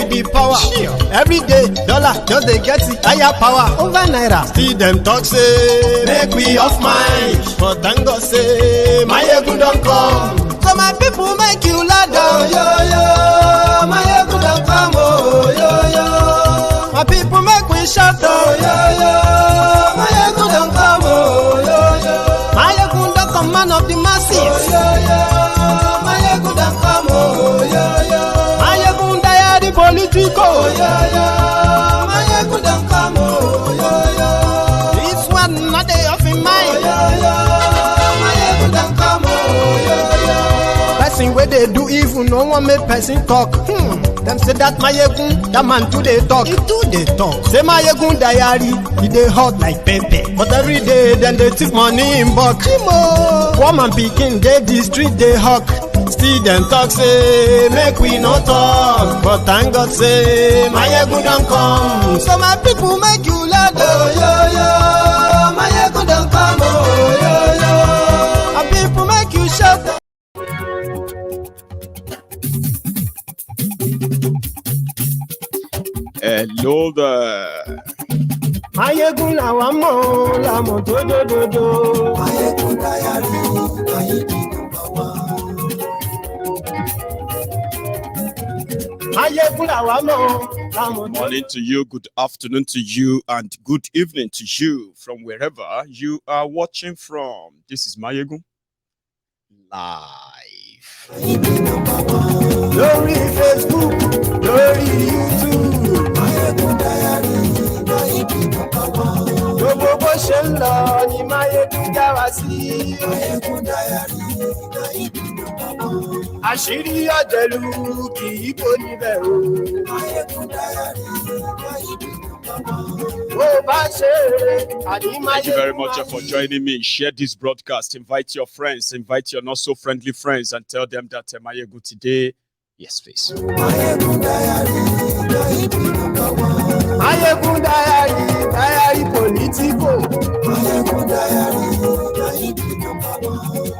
be power. Every day, dollar just they get it higher power over naira. Still them talk say make we off mind, but thank God say my ego don't come. So my people make you ladder, oh, yo yo. My ego don't come, oh yo yo. My people make we shout, oh yo yo. My ego don't come, oh yo yo. My ego don't come, man of the masses, oh yo yo. My ego don't come, oh yo yo. My ego diary political, oh yo yo. My ego don't come, oh yo yo. This one not day off in mind, oh yo yo. My ego don't come, oh yo yo. Person where they do evil, no one make person talk. Them say that Mayegun, that man too they talk. He too they talk. Say Mayegun diary, he dey hot like pepper. But every day, then they take money in bulk. Woman picking, they the street they hawk. Still them talk say, make we no talk. But thank God say, Mayegun don't come. So my people make you laugh, oh yo yo. Mayegun don't come, oh yo yo. My people make you shout. Hello there. Mayegun làwa mọ̀ làmọ̀ tó dòdòdò. Mayegun diary, Mayegun number one. Mayegun làwa mọ̀ làmọ̀ tó. Morning to you, good afternoon to you, and good evening to you from wherever you are watching from. This is Mayegun live. Mayegun number one. Lórí Facebook, lórí YouTube. Mayegun diary, Mayegun number one. Gbogbo bó ṣe ń lọ ni Mayegun já wa sí. Mayegun diary, Mayegun number one. Àṣírí ọ̀jẹ̀lú kì í kó níbẹ̀ o. Mayegun diary, Mayegun number one. Thank you very much for joining me. Share this broadcast. Invite your friends. Invite your not so friendly friends and tell them that Mayegun today. Yes, please. Mayegun diary, Mayegun diary, diary political. Mayegun diary,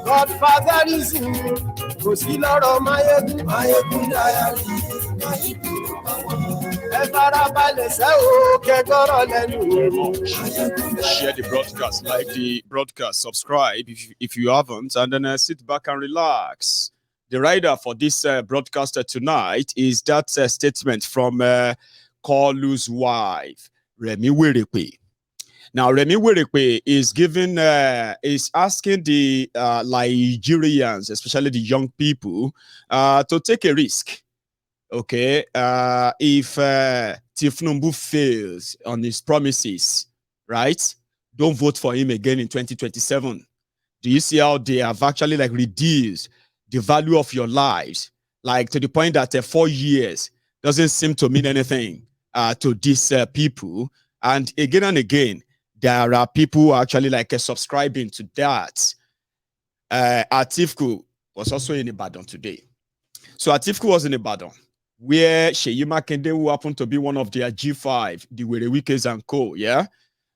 Godfatherism. Kò sí lọ́rọ̀ Mayegun. Mayegun diary, Share the broadcast, like the broadcast, subscribe if you haven't, and then sit back and relax. The writer for this broadcast tonight is that statement from Kolu's wife, Remi Tinubu. Now, Remi Tinubu is asking the Nigerians, especially the young people, to take a risk. Okay, if Tinubu fails on his promises, right? Don't vote for him again in 2027. Do you see how they have actually reduced the value of your lives, to the point that 4 years doesn't seem to mean anything to these people? And again, there are people who are actually subscribing to that. Atiku was also in Ibadan today. So Atiku was in Ibadan, where Seyi Makinde, who happened to be one of their G5, the Werewikes and co, yeah?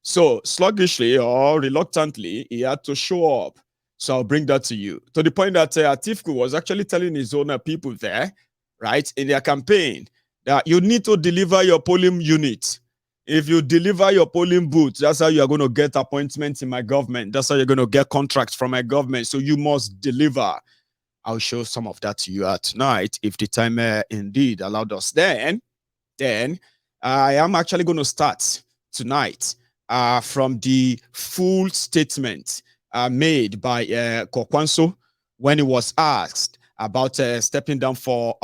So sluggishly or reluctantly, he had to show up. So I'll bring that to you. To the point that Atiku was actually telling his own people there, right, in their campaign, that you need to deliver your polling unit. If you deliver your polling booth, that's how you are going to get appointments in my government. That's how you're going to get contracts from my government. So you must deliver. I'll show some of that to you tonight if the time indeed allowed us. Then I am actually going to start tonight from the full statement made by Kokwanso when he was asked about stepping down for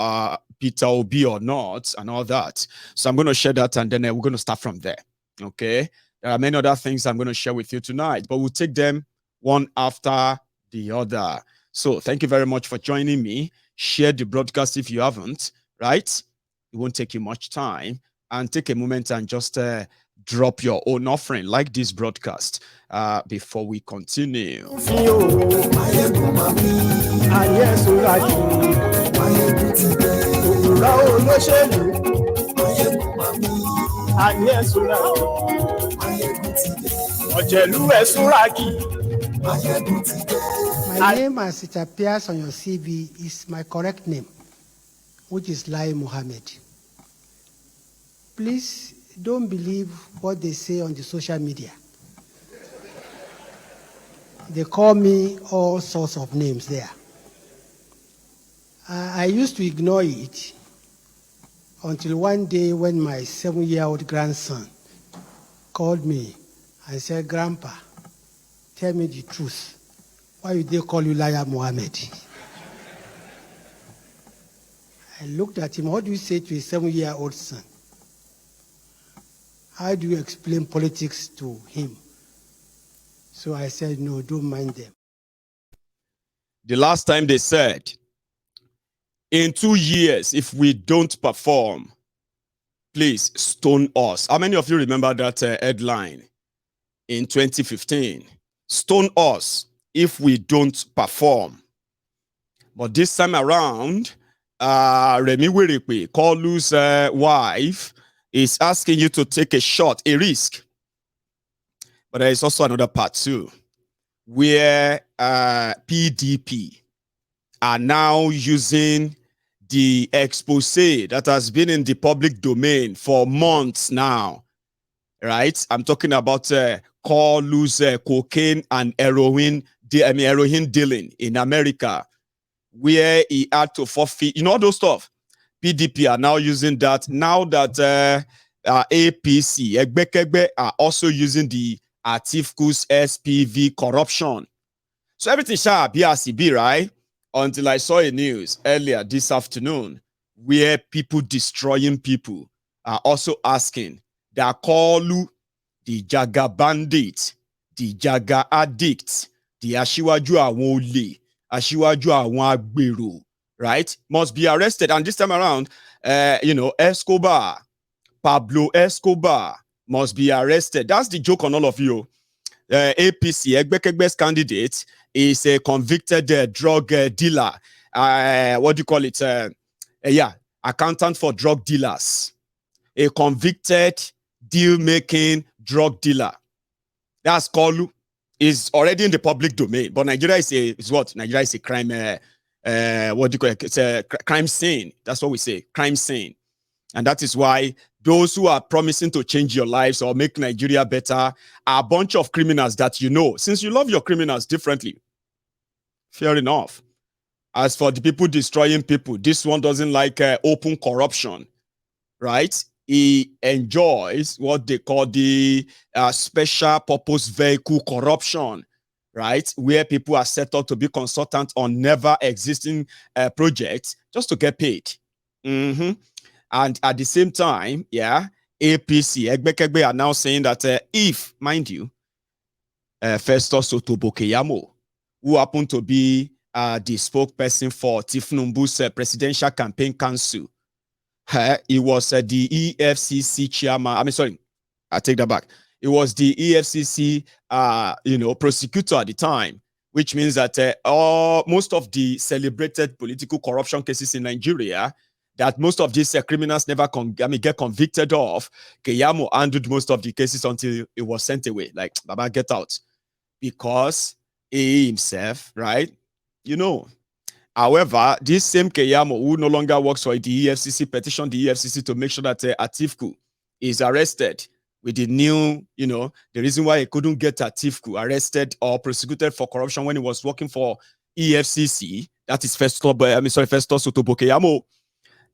Peter Obi or not and all that. So I'm going to share that, and then we're going to start from there. Okay, there are many other things I'm going to share with you tonight, but we'll take them one after the other. So thank you very much for joining me. Share the broadcast if you haven't, right? It won't take you much time. And take a moment and just drop your own offering like this broadcast before we continue. My name, as it appears on your CV, is my correct name, which is Lai Mohammed. please don't believe what they say on the social media. They call me all sorts of names there. I used to ignore it until one day when my 7-year-old grandson called me and said, "Grandpa, tell me the truth. Why do they call you Liar Mohammed?" I looked at him. What do you say to a 7-year-old son? How do you explain politics to him? So I said, no, don't mind them. The last time they said, in 2 years, if we don't perform, please stone us. How many of you remember that headline in 2015? Stone us if we don't perform. But this time around, Remi Tinubu, Kolu's wife, is asking you to take a shot, a risk. But there is also another part too, where PDP are now using the expose that has been in the public domain for months now, right? I'm talking about Kolu's cocaine and heroin dealing in America, where he had to forfeit, you know, all those stuff. PDP are now using that. Now that APC, Egbekegbe, are also using the Atifku's SPV corruption. So everything shall be as it be, right? Until I saw a news earlier this afternoon where people destroying people are also asking that Kolu, the Jaga bandit, the Jaga addict, the Ashiwaju Awon Ole, Ashiwaju Awon Agbero, right, must be arrested. And this time around, Escobar, Pablo Escobar must be arrested. That's the joke on all of you. APC, Egbekegbe's candidate, is a convicted drug dealer. What do you call it? Accountant for drug dealers. A convicted deal-making drug dealer. That's Kolu. Is already in the public domain. But Nigeria is what? Nigeria is a crime. What do you call it? It's a crime scene. That's what we say. Crime scene. And that is why those who are promising to change your lives or make Nigeria better are a bunch of criminals that you know. Since you love your criminals differently, fair enough. As for the people destroying people, this one doesn't like open corruption, right? He enjoys what they call the special purpose vehicle corruption, right? Where people are set up to be consultants on never existing projects just to get paid. And at the same time, APC, Egbekegbe are now saying that if, mind you, Festus Otobo Keyamo, who happened to be the spokesperson for Tinubu's presidential campaign council, he was the EFCC chairman. I take that back. It was the EFCC, prosecutor at the time, which means that most of the celebrated political corruption cases in Nigeria, that most of these criminals never get convicted of, Keyamo handled most of the cases until it was sent away. Like, Baba, get out. Because he himself, right? However, this same Keyamo, who no longer works for the EFCC, petitioned the EFCC to make sure that Atifku is arrested with the new, the reason why he couldn't get Atifku arrested or prosecuted for corruption when he was working for EFCC, that is Festus Otobo Keyamo,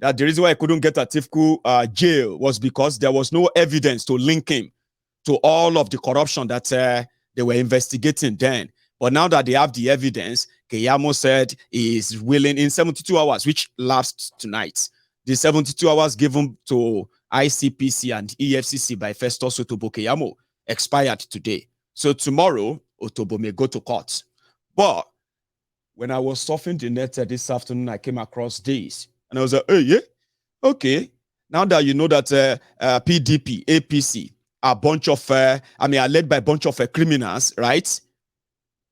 that the reason why I couldn't get Atifku jail was because there was no evidence to link him to all of the corruption that they were investigating then. But now that they have the evidence, Keyamo said he is willing in 72 hours, which lapsed tonight. The 72 hours given to ICPC and EFCC by Festus Otobo Keyamo expired today. So tomorrow, Otobo may go to court. But when I was surfing the net this afternoon, I came across this. And I was like, hey, yeah, okay. Now that you know that PDP, APC, are led by a bunch of criminals, right?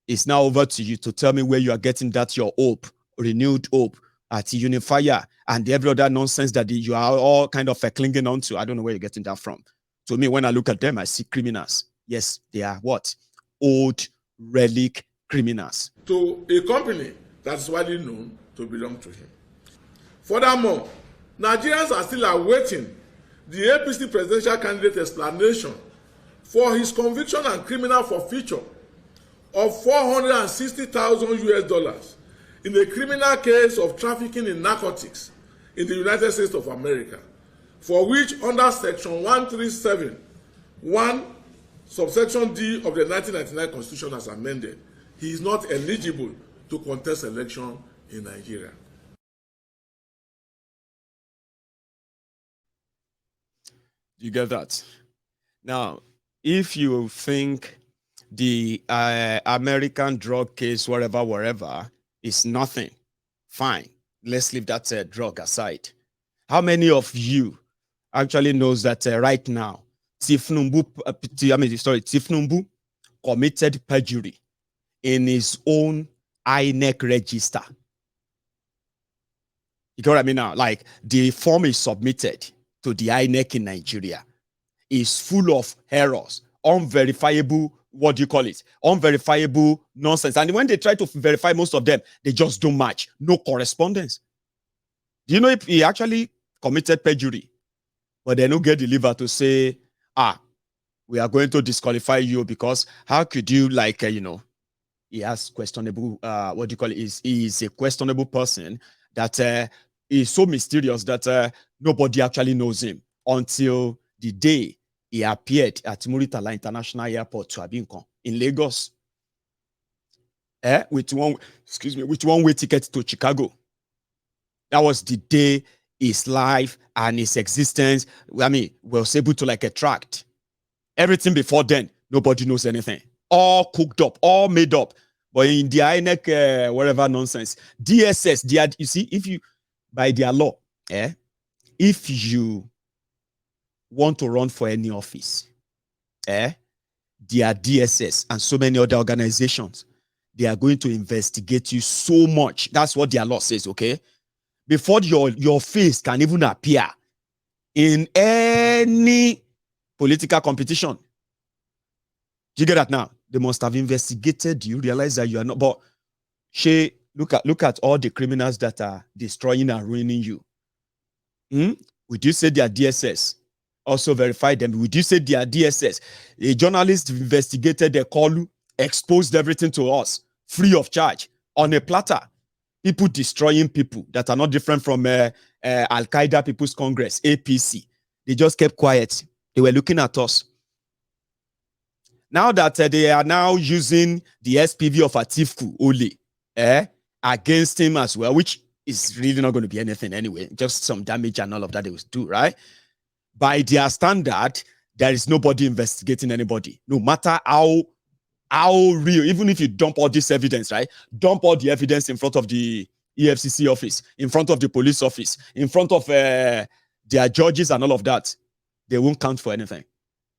It's now over to you to tell me where you are getting that your hope, renewed hope at Unifier and every other nonsense that you are all kind of clinging on to. I don't know where you're getting that from. To me, when I look at them, I see criminals. Yes, they are what? Old relic criminals. To a company that's widely known to belong to him. Furthermore, Nigerians are still awaiting the APC presidential candidate explanation for his conviction and criminal forfeiture of $460,000 in a criminal case of trafficking in narcotics in the United States of America, for which under Section 137(1) subsection D of the 1999 Constitution as amended, he is not eligible to contest election in Nigeria. You get that? Now, if you think the American drug case, wherever, is nothing, fine. Let's leave that drug aside. How many of you actually knows that right now, Tinubu committed perjury in his own INEC register? You get what I mean now? Like, the form is submitted to the INEC in Nigeria is full of errors, unverifiable, what do you call it? Unverifiable nonsense. And when they try to verify most of them, they just don't match. No correspondence. Do you know if he actually committed perjury? But they don't get the liver to say, we are going to disqualify you because how could you, like, he has questionable, what do you call it? He is a questionable person that is so mysterious that nobody actually knows him until the day he appeared at Muritala International Airport to Abinkon in Lagos. With one-way ticket to Chicago. That was the day his life and his existence, was able to attract. Everything before then, nobody knows anything. All cooked up, all made up. But in the INEC, whatever nonsense, DSS, you see, if you, by their law, if you want to run for any office, their DSS and so many other organizations, they are going to investigate you so much. That's what their law says, okay? Before your face can even appear in any political competition. Do you get that now? They must have investigated you, realize that you are not. But look at all the criminals that are destroying and ruining you. Would you say they are DSS? Also verify them. Would you say they are DSS? A journalist investigated the call, exposed everything to us, free of charge, on a platter. People destroying people that are not different from Al-Qaeda People's Congress, APC. They just kept quiet. They were looking at us. Now that they are now using the SPV of Atiku Ole against him as well, which is really not going to be anything anyway, just some damage and all of that they will do, right? By their standard, there is nobody investigating anybody, no matter how real, even if you dump all this evidence, right? Dump all the evidence in front of the EFCC office, in front of the police office, in front of their judges and all of that, they won't count for anything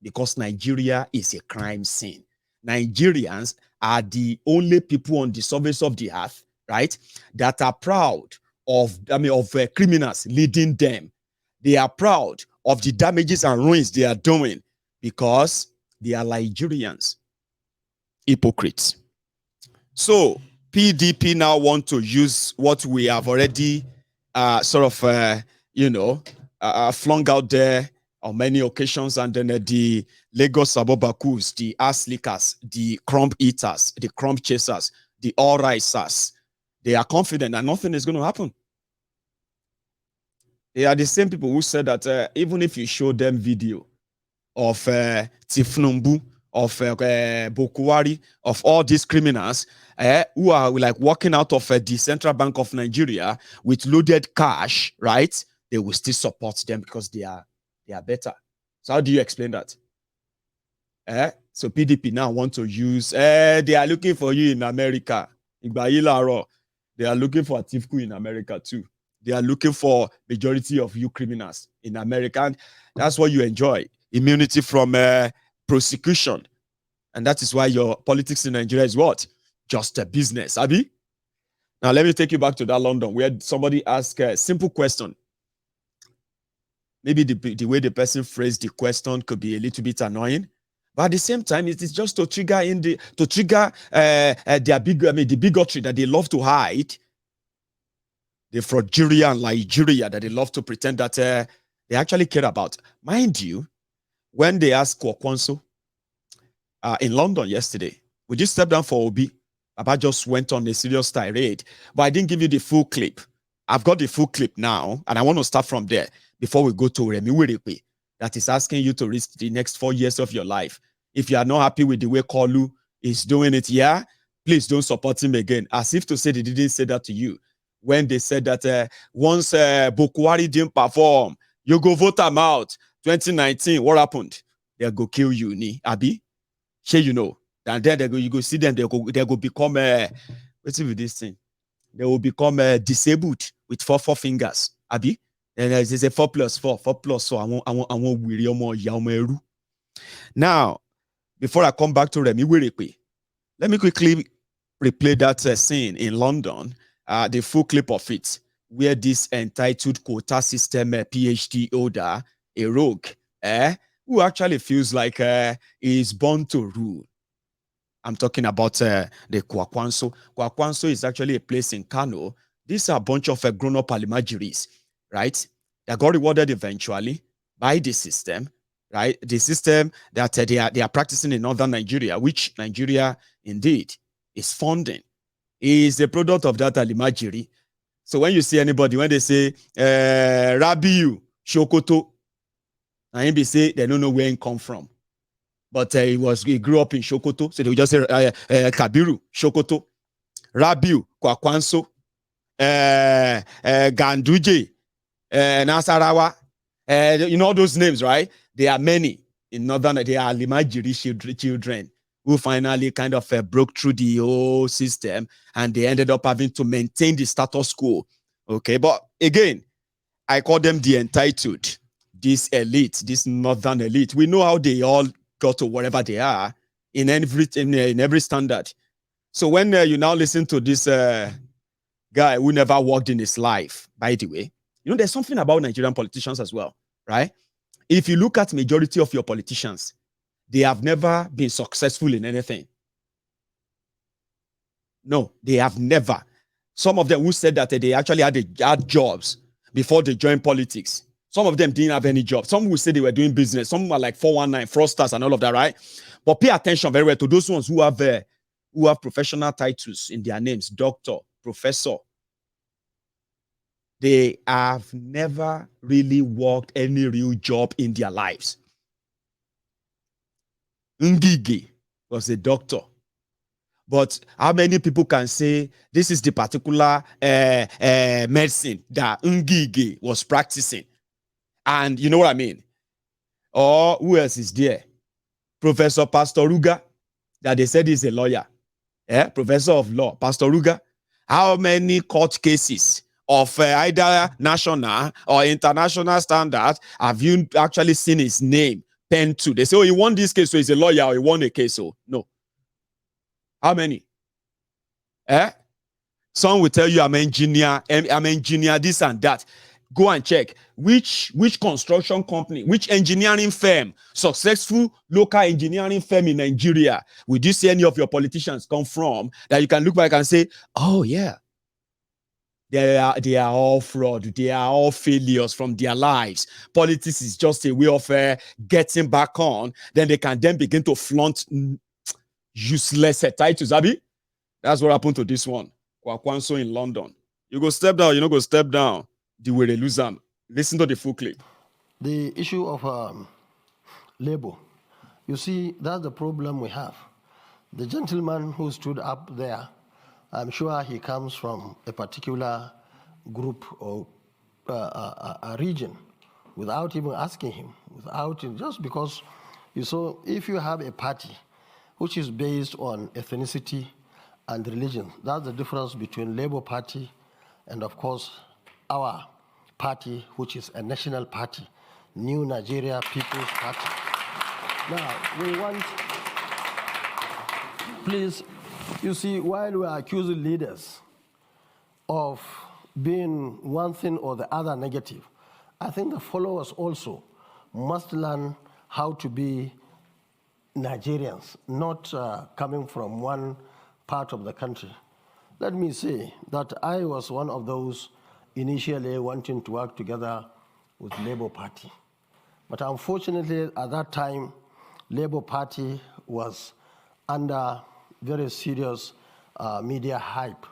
because Nigeria is a crime scene. Nigerians are the only people on the surface of the earth, right, that are proud of criminals leading them. They are proud of the damages and ruins they are doing because they are Nigerians. Hypocrites. So PDP now want to use what we have already flung out there on many occasions, and then the Lagos Abobakus, the ass lickers, the crumb eaters, the crumb chasers, the all risers. They are confident that nothing is going to happen. They are the same people who said that even if you show them video of Tifnumbu, of Bokuwari, of all these criminals who are walking out of the Central Bank of Nigeria with loaded cash, right? They will still support them because they are better. So how do you explain that? So PDP now want to use, they are looking for you in America. They are looking for Atiku in America too. They are looking for majority of you criminals in America. And that's what you enjoy. Immunity from prosecution. And that is why your politics in Nigeria is what? Just a business, Abi? Now, let me take you back to that London where somebody asked a simple question. Maybe the way the person phrased the question could be a little bit annoying. But at the same time, it is just to trigger the bigotry that they love to hide. The frauduria and Nigeria that they love to pretend that they actually care about. Mind you, when they asked Kwakwanso in London yesterday, would you step down for Obi? Baba just went on a serious tirade, but I didn't give you the full clip. I've got the full clip now, and I want to start from there before we go to Remi Tinubu, that is asking you to risk the next 4 years of your life. If you are not happy with the way Kolu is doing it, yeah, please don't support him again. As if to say they didn't say that to you. When they said that once Bokwari didn't perform, you go vote him out. 2019, what happened? They'll go kill you, ni Abi. Sure, you know. And then you go see them, they go become what's with this thing? They will become disabled with four fingers. Abi. And it's a 4 plus 4. 4 plus 4. I want now, before I come back to Remi Tinubu, let me quickly replay that scene in London, the full clip of it, where this entitled quota system PhD holder, a rogue, who actually feels like he is born to rule. I'm talking about the Kwakwanso. Kwakwanso is actually a place in Kano. These are a bunch of grown-up alimajiris, right? They got rewarded eventually by the system, right? The system that they are practicing in northern Nigeria, which Nigeria indeed is funding, is a product of that alimajiri. So when you see anybody, when they say Rabiu, Shokoto, and they say they don't know where he come from. But he grew up in Shokoto, so they would just say Kabiru, Shokoto, Rabiu, Kwakwanso, Ganduje, Nasarawa, you know those names, right? There are many in northern. They are Limajiri children who finally kind of broke through the whole system, and they ended up having to maintain the status quo. Okay, but again, I call them the entitled, this elite, this northern elite. We know how they all got to wherever they are in every standard. So when you now listen to this guy who never worked in his life, by the way, you know, there's something about Nigerian politicians as well, right? If you look at majority of your politicians, they have never been successful in anything. No, they have never. Some of them who said that they actually had jobs before they joined politics. Some of them didn't have any jobs. Some would say they were doing business. Some were like 419, fraudsters and all of that, right? But pay attention very well to those ones who have professional titles in their names, doctor, professor. They have never really worked any real job in their lives. Ngige was a doctor. But how many people can say this is the particular medicine that Ngige was practicing? And you know what I mean? Or who else is there? Professor Pastor Ruga, that they said is a lawyer. Professor of law, Pastor Ruga. How many court cases of either national or international standard have you actually seen his name penned to? They say, oh, he won this case, so he's a lawyer, or he won a case, so no. How many? Some will tell you I'm engineer, this and that. Go and check which construction company, which engineering firm, successful local engineering firm in Nigeria, would you see any of your politicians come from that you can look back and say, oh yeah, they are all fraud, they are all failures from their lives. Politics is just a way of getting back on. Then they can then begin to flaunt useless titles. Abi, that's what happened to this one. Kwakwanso in London. You go step down, you know, go step down. The way they lose them. Listen to the full clip. The issue of labor, you see, that's the problem we have. The gentleman who stood up there, I'm sure he comes from a particular group or a region without even asking him, just because you saw, if you have a party which is based on ethnicity and religion, that's the difference between Labour Party and, of course, our party, which is a national party, New Nigeria People's Party. Now, we want, please, you see, while we are accusing leaders of being one thing or the other negative, I think the followers also must learn how to be Nigerians, not coming from one part of the country. Let me say that I was one of those initially wanting to work together with Labour Party. But unfortunately, at that time, Labour Party was under very serious media hype,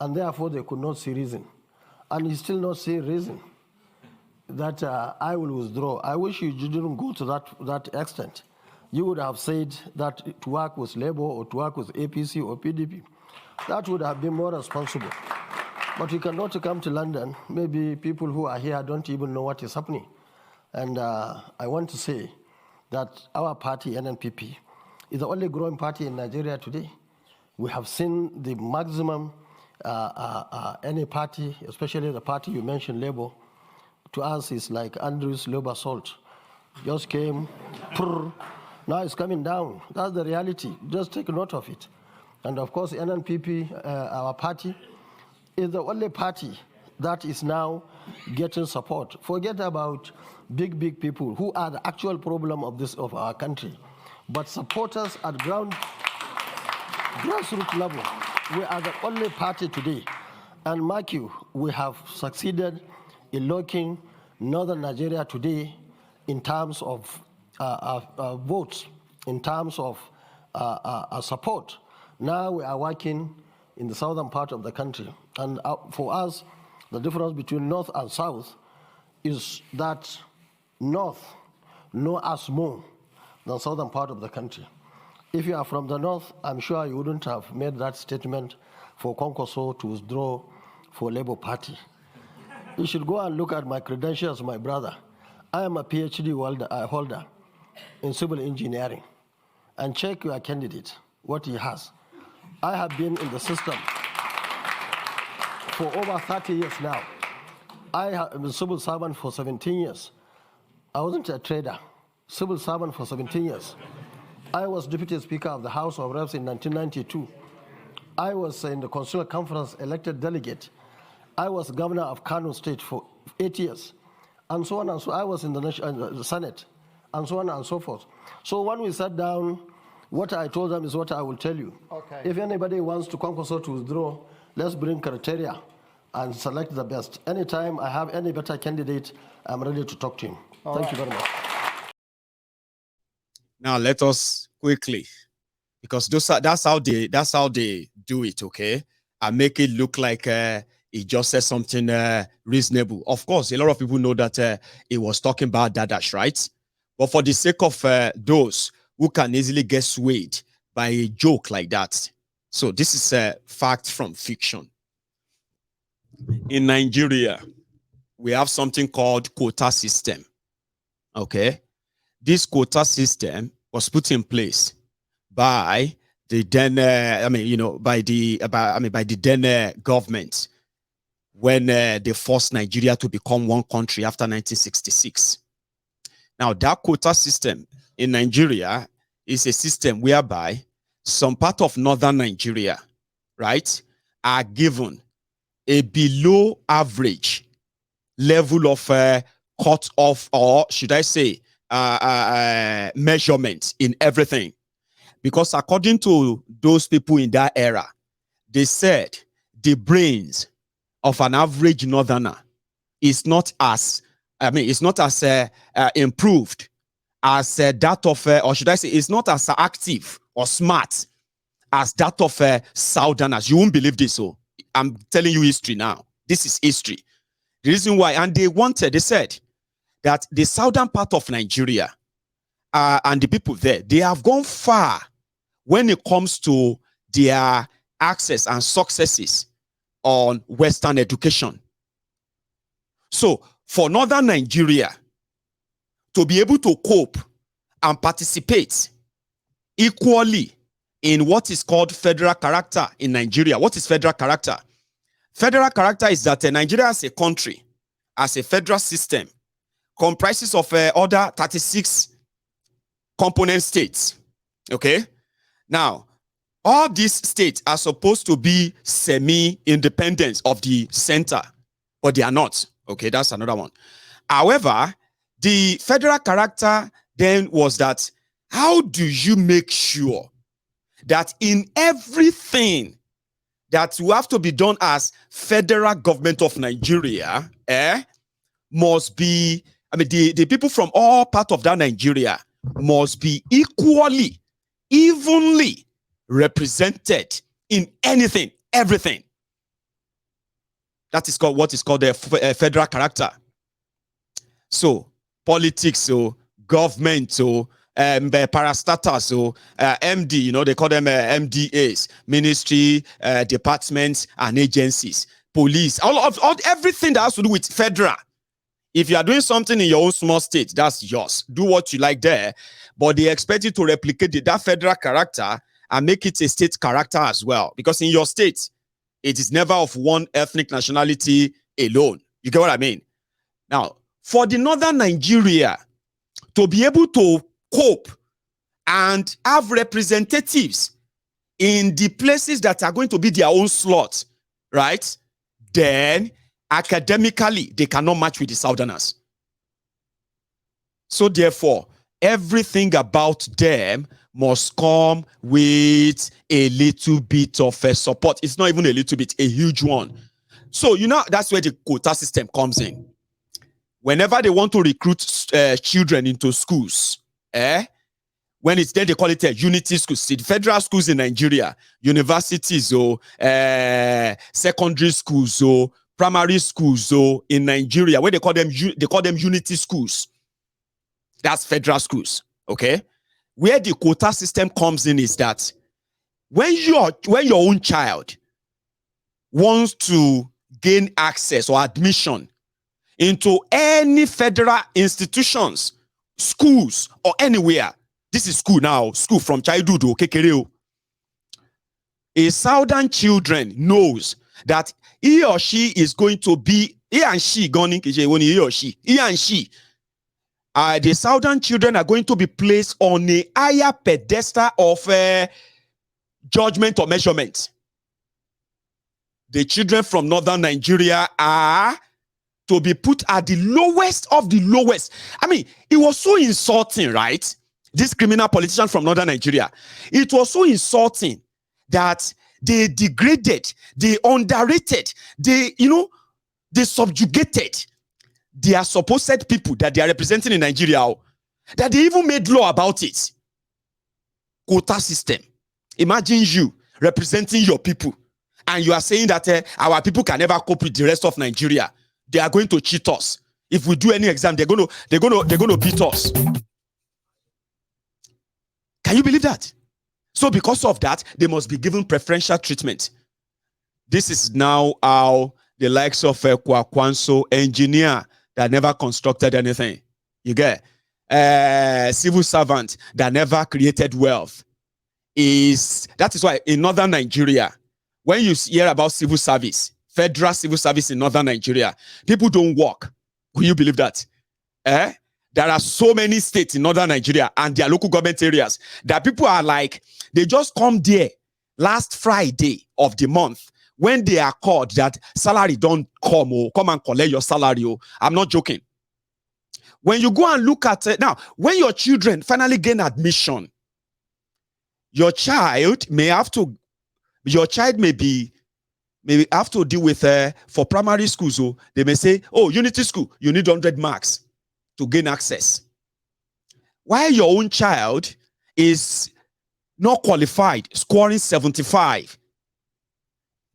and therefore they could not see reason. And he still not see reason that I will withdraw. I wish you didn't go to that extent. You would have said that to work with Labour or to work with APC or PDP. That would have been more responsible. But you cannot come to London. Maybe people who are here don't even know what is happening. And I want to say that our party, NNPP, is the only growing party in Nigeria today. We have seen the maximum any party, especially the party you mentioned, Labour, to us is like Andrew's Labour salt. Just came, prrr, now it's coming down. That's the reality. Just take note of it. And of course, NNPP, our party, is the only party that is now getting support. Forget about big people who are the actual problem of our country. But supporters at grassroots level, we are the only party today. And mark you, we have succeeded in locking northern Nigeria today in terms of votes, in terms of support. Now we are working in the southern part of the country. And for us, the difference between north and south is that north know us more than southern part of the country. If you are from the north, I'm sure you wouldn't have made that statement for Konkoso to withdraw for Labour Party. You should go and look at my credentials, my brother. I am a PhD holder in civil engineering. And check your candidate, what he has. I have been in the system for over 30 years now. I have been a civil servant for 17 years. I wasn't a trader, civil servant for 17 years. I was Deputy Speaker of the House of Reps in 1992. I was in the Constitutional Conference elected delegate. I was governor of Kano State for 8 years, and so on and so. I was in the Senate, and so on and so forth. So when we sat down, what I told them is what I will tell you. Okay. If anybody wants to Konkoso to withdraw, let's bring criteria and select the best. Anytime I have any better candidate, I'm ready to talk to him. Thank you very much. Now let us quickly, because that's how they do it, okay? And make it look like he just said something reasonable. Of course, a lot of people know that he was talking about Dadash, right? But for the sake of those who can easily get swayed by a joke like that, so this is a fact from fiction. In Nigeria, we have something called quota system. Okay, this quota system was put in place by the then, by the then government when they forced Nigeria to become one country after 1966. Now, that quota system in Nigeria is a system whereby some part of northern Nigeria, right, are given a below average level of cut off, or should I say, measurement in everything. Because according to those people in that era, they said the brains of an average northerner is not as, improved as that of, or should I say, it's not as active or smart as that of southerners. You won't believe this, so I'm telling you history now. This is history. The reason why, and they said that the southern part of Nigeria and the people there, they have gone far when it comes to their access and successes on Western education. So for northern Nigeria to be able to cope and participate equally in what is called federal character in Nigeria. What is federal character? Federal character is that Nigeria as a country, as a federal system, comprises of other 36 component states. Okay? Now, all these states are supposed to be semi-independent of the center, but they are not. Okay, that's another one. However, the federal character then was that, how do you make sure that in everything that will have to be done as federal government of Nigeria, must be, I mean, the people from all parts of that Nigeria must be equally, evenly represented in anything, everything. That is called what is called a federal character. So politics, so government, so parastatals, so MD, you know, they call them MDAs, ministry, departments, and agencies, police, all everything that has to do with federal. If you are doing something in your own small state, that's yours. Do what you like there, but they expect you to replicate that federal character and make it a state character as well. Because in your state, it is never of one ethnic nationality alone. You get what I mean? Now, for the northern Nigeria to be able to cope and have representatives in the places that are going to be their own slot, right? Then academically, they cannot match with the Southerners. So therefore, everything about them must come with a little bit of a support. It's not even a little bit, a huge one. So, you know, that's where the quota system comes in. Whenever they want to recruit children into schools, when it's there, they call it a unity schools. See, the federal schools in Nigeria, universities or secondary schools or primary schools or in Nigeria, where they call them unity schools. That's federal schools, okay? Where the quota system comes in is that when your own child wants to gain access or admission into any federal institutions, schools, or anywhere, this is school now, school from childhood, okay, a southern children knows that he or she is going to be, he and she, the southern children are going to be placed on a higher pedestal of judgment or measurement. The children from northern Nigeria are to be put at the lowest of the lowest. I mean, it was so insulting, right? This criminal politician from northern Nigeria. It was so insulting that they degraded, they underrated, they subjugated their supposed people that they are representing in Nigeria, that they even made law about it. Quota system. Imagine you representing your people, and you are saying that our people can never cope with the rest of Nigeria. They are going to cheat us. If we do any exam, they're going to beat us. Can you believe that? So because of that, they must be given preferential treatment. This is now how the likes of Kwakwanso, engineer that never constructed anything. You get civil servant that never created wealth. That is why in northern Nigeria, when you hear about civil service, federal civil service in northern Nigeria, people don't work. Will you believe that? There are so many states in northern Nigeria and their local government areas that people are like, they just come there last Friday of the month when they are called that salary don't come, come and collect your salary. I'm not joking. When you go and look at it now, when your children finally gain admission, your child may have to deal with for primary schools. So they may say, oh, unity school, you need 100 marks to gain access. While your own child is not qualified, scoring 75.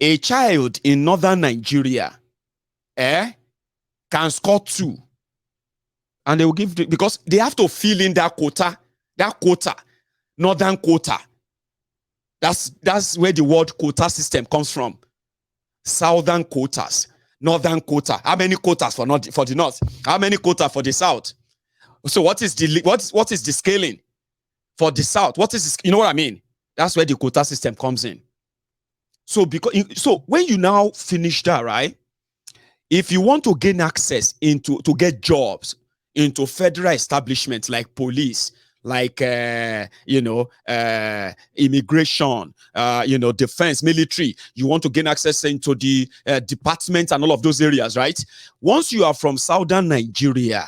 A child in northern Nigeria can score 2. And they will give, because they have to fill in that quota, northern quota. That's where the word quota system comes from. Southern quotas, northern quota. How many quotas for the north? How many quotas for the south? So what is the scaling for the south? What is this, you know what I mean? That's where the quota system comes in. So when you now finish that, right? If you want to gain access to get jobs into federal establishments like police, like immigration, defense, military, you want to gain access into the departments and all of those areas, right? Once you are from southern Nigeria,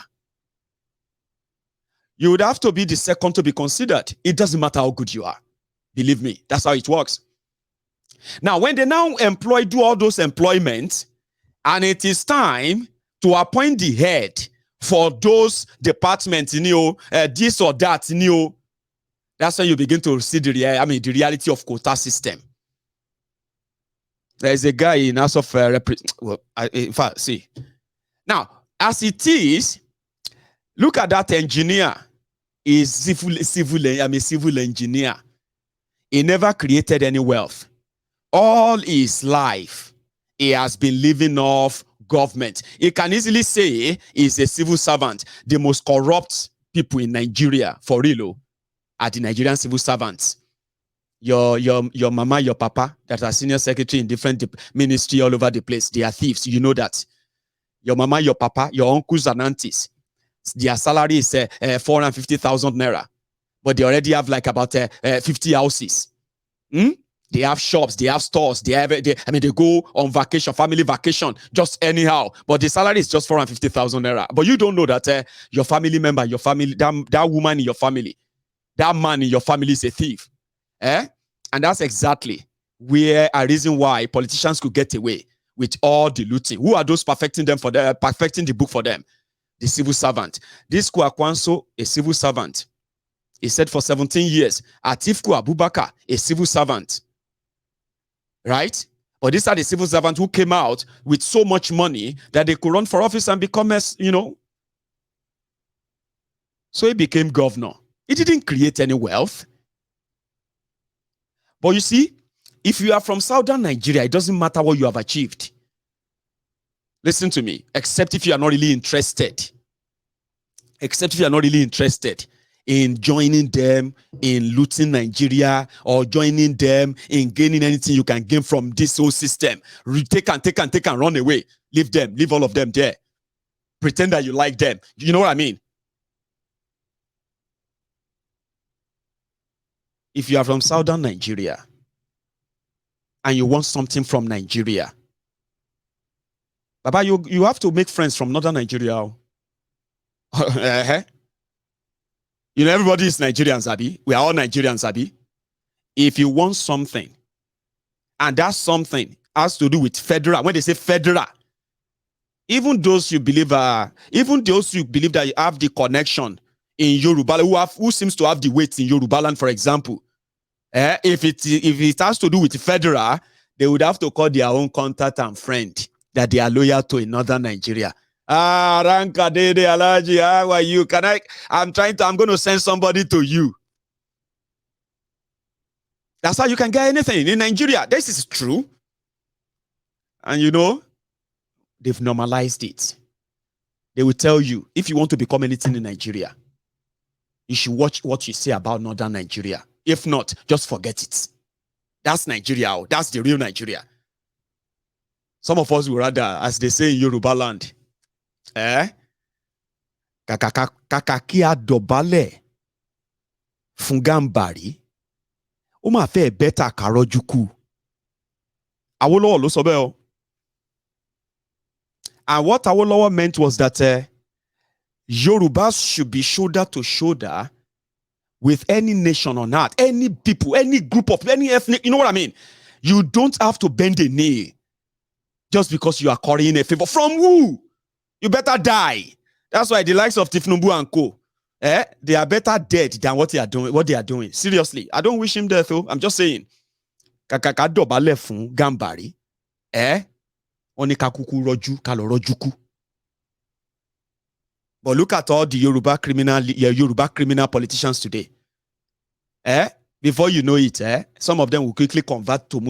you would have to be the second to be considered. It doesn't matter how good you are. Believe me, that's how it works. Now, when they now do all those employments, and it is time to appoint the head for those departments, this or that, that's when you begin to see the reality of quota system. There is a guy in House of in fact, see. Now, as it is, look at that engineer. Is civil engineer. He never created any wealth. All his life, he has been living off government. You can easily say he's a civil servant. The most corrupt people in Nigeria, for real, are the Nigerian civil servants. Your mama, your papa, that are senior secretary in different ministry all over the place, they are thieves. You know that. Your mama, your papa, your uncles and aunties, their salary is 450,000 naira, but they already have like about 50 houses. They have shops, they have stores, they go on vacation, family vacation, just anyhow. But the salary is just 450,000 naira. But you don't know that your family member, your family, that woman in your family, that man in your family is a thief. And that's exactly where a reason why politicians could get away with all the looting. Who are those perfecting the book for them? The civil servant. This Kwakwanso, a civil servant. He said for 17 years. Atiku Abubakar, a civil servant. Right? But these are the civil servants who came out with so much money that they could run for office and become, So he became governor. He didn't create any wealth. But you see, if you are from southern Nigeria, it doesn't matter what you have achieved. Listen to me, except if you are not really interested. Except if you are not really interested in joining them in looting Nigeria or joining them in gaining anything you can gain from this whole system. Take and run away. Leave all of them there. Pretend that you like them. You know what I mean? If you are from southern Nigeria and you want something from Nigeria, Baba, you have to make friends from northern Nigeria. Everybody is Nigerians, Abi. We are all Nigerians, Abi. If you want something, and that something has to do with federal, when they say federal, even those you believe that you have the connection in Yoruba, who seems to have the weight in Yoruba land, for example, if it has to do with federal, they would have to call their own contact and friend that they are loyal to in northern Nigeria. Ranka Dede Alaji, how are you? I'm going to send somebody to you. That's how you can get anything in Nigeria. This is true. And they've normalized it. They will tell you, if you want to become anything in Nigeria, you should watch what you say about northern Nigeria. If not, just forget it. That's Nigeria. That's the real Nigeria. Some of us would rather, as they say in Yoruba land, kakakia dobale fungambari ó máa fẹ́ bẹ́tà kárọ́júkú. Awolowo ló sọ bẹ́ẹ̀ o. And what Awolowo meant was that Yorubas should be shoulder to shoulder with any nation on earth, any people, any group of, any ethnic, you know what I mean? You don't have to bend a knee just because you are currying a favor. From who? You better die. That's why the likes of Tinubu and co, they are better dead than what they are doing. Seriously, I don't wish him death, though. I'm just saying. Kakaka dobale fun gambari, oni kakuku roju kalo rojuku. But look at all the Yoruba criminal politicians today. Before you know it, some of them will quickly convert to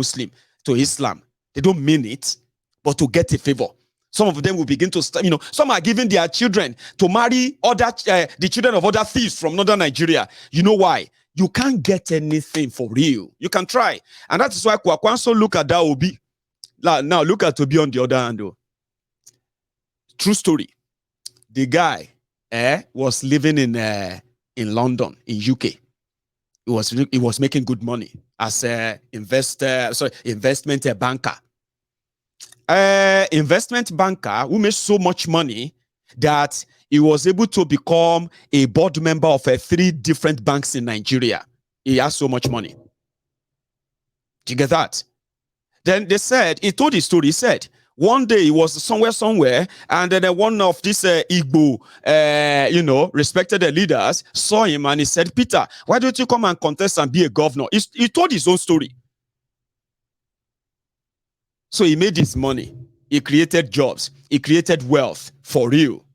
Islam. They don't mean it, but to get a favor. Some of them will begin to, some are giving their children to marry the children of other thieves from northern Nigeria. You know why? You can't get anything for real. You can try. And that is why Kwakwanso look at that Obi. Now look at Obi on the other hand. True story. The guy was living in London, in UK. He was making good money as an investment banker. Investment banker who made so much money that he was able to become a board member of 3 different banks in Nigeria. He has so much money. Do you get that? Then he told his story. He said, One day he was somewhere, and then one of these Igbo, respected leaders saw him and he said, Peter, why don't you come and contest and be a governor? He told his own story. So he made his money. He created jobs. He created wealth for real.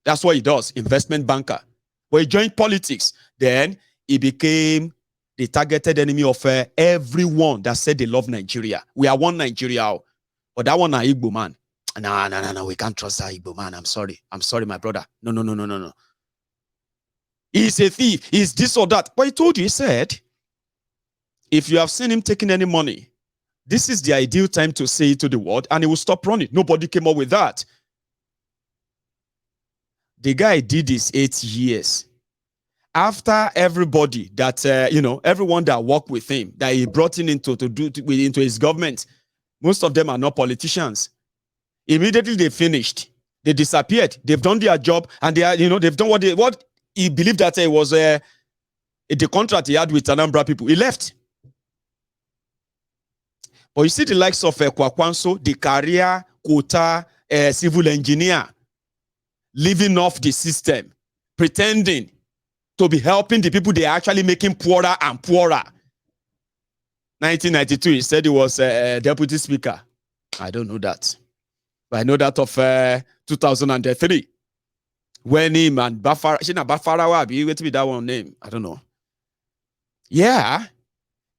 That's what he does, investment banker. But he joined politics. Then he became the targeted enemy of everyone that said they love Nigeria. We are one Nigeria. But that one, Igbo man. No, we can't trust that Igbo man. I'm sorry, my brother. No. He's a thief. He's this or that. But he told you, he said, if you have seen him taking any money, this is the ideal time to say it to the world, and he will stop running. Nobody came up with that. The guy did this 8 years. After everybody that, everyone that worked with him, that he brought in into his government, most of them are not politicians. Immediately they finished. They disappeared. They've done their job, and they've done what he believed that it was the contract he had with Anambra people. He left. But you see the likes of Kwakwanso, the career Quota civil engineer, living off the system, pretending to be helping the people they are actually making poorer and poorer. 1992, he said he was a deputy speaker. I don't know that. But I know that of 2003. When him and Bafarawa, wait to be that one name. I don't know. Yeah.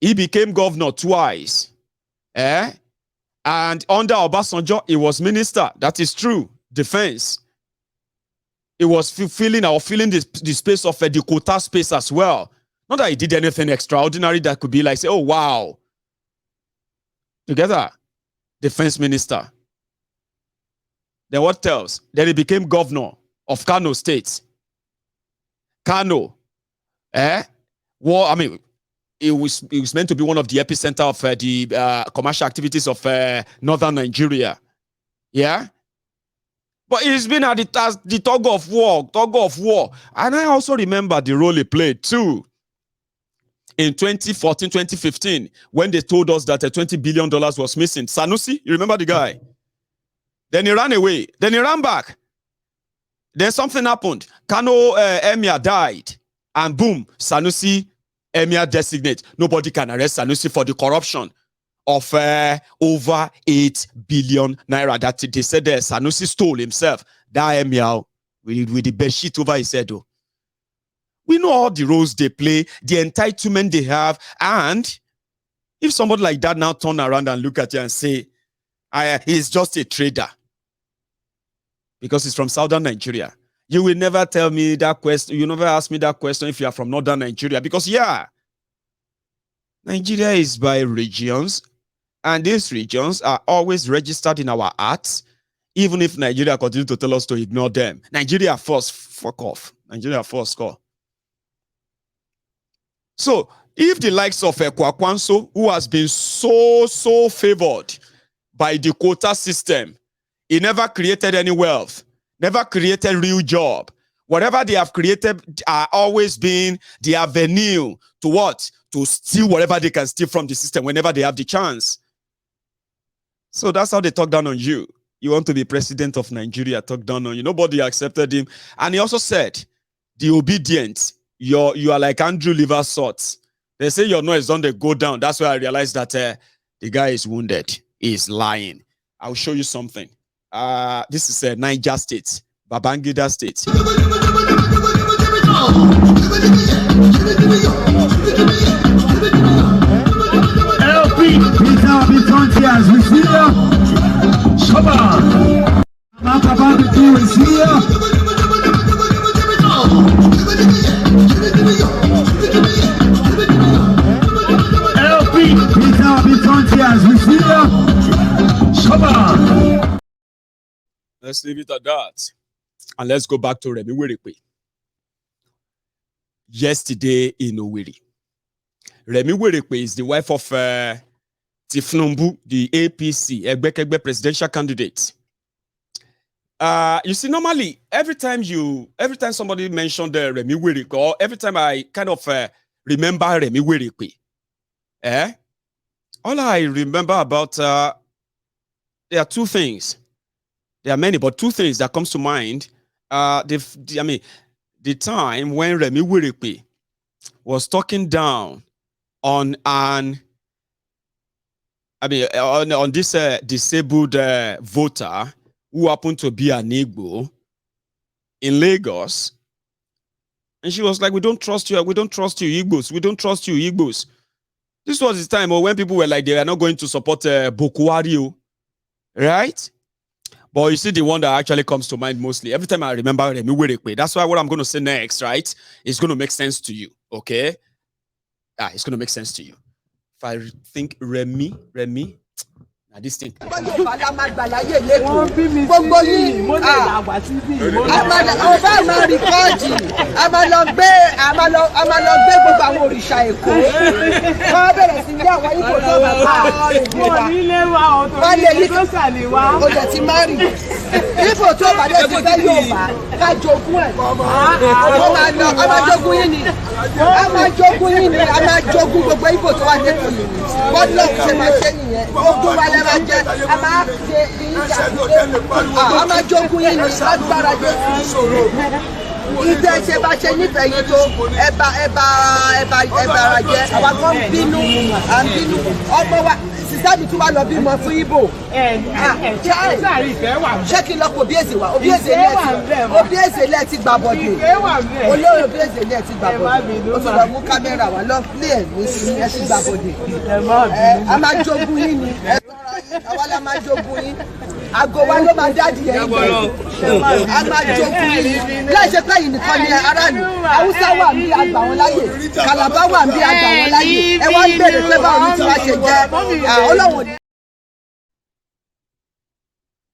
He became governor twice. And under Obasanjo, he was minister. That is true. Defense. He was filling the space of the Quota space as well. Not that he did anything extraordinary that could be like, say, oh, wow. Together, defense minister. Then what else? Then he became governor of Kano State. Kano. It was meant to be one of the epicenter of the commercial activities of northern Nigeria. Yeah? But he's been at the tug of war. And I also remember the role he played too. In 2014, 2015, when they told us that $20 billion was missing. Sanusi, you remember the guy? Then he ran away. Then he ran back. Then something happened. Kano Emir died. And boom, Sanusi Emir designate. Nobody can arrest Sanusi for the corruption of over 8 billion naira that they said Sanusi stole himself. That Emir with the bed sheet over his head. Oh. We know all the roles they play, the entitlement they have, and if somebody like that now turn around and look at you and say, he's just a trader because he's from southern Nigeria, you will never tell me that question. You never ask me that question if you are from northern Nigeria, because Nigeria is by regions, and these regions are always registered in our hearts, even if Nigeria continues to tell us to ignore them. Nigeria first, fuck off. Nigeria first, score. So, if the likes of Kwakwanso, who has been so favored by the quota system, he never created any wealth, never created real job. Whatever they have created are always been the avenue to what? To steal whatever they can steal from the system whenever they have the chance. So that's how they talk down on you. You want to be president of Nigeria, talk down on you. Nobody accepted him. And he also said, the obedient, you are like Andrew Liver Salt. They say your noise don't they go down. That's why I realized that the guy is wounded. He's lying. I'll show you something. This is Naija State, Babangida State. LP, Peter Bitontias, we see you. Come on. Papa Barbecue is here. LP, Peter Bitontias, we see you. Come on. Let's leave it at that. And let's go back to Remi Tinubu. Yesterday in Owerri. Remi Tinubu is the wife of Tinubu, the APC, Egbekegbe presidential candidate. You see, normally, every time somebody mentioned Remi Tinubu, or every time I kind of remember Remi Tinubu, all I remember about there are two things. There are many, but two things that comes to mind. The time when Remi Tinubu was talking down on this disabled voter who happened to be an Igbo in Lagos, and she was like, "We don't trust you. We don't trust you, Igbos. We don't trust you, Igbos." This was the time when people were like, they are not going to support Bokuwario, right? But you see, the one that actually comes to mind mostly every time I remember Remi Tinubu. That's why what I'm going to say next, right, is going to make sense to you. Okay, it's going to make sense to you. If I think Remi, now this thing.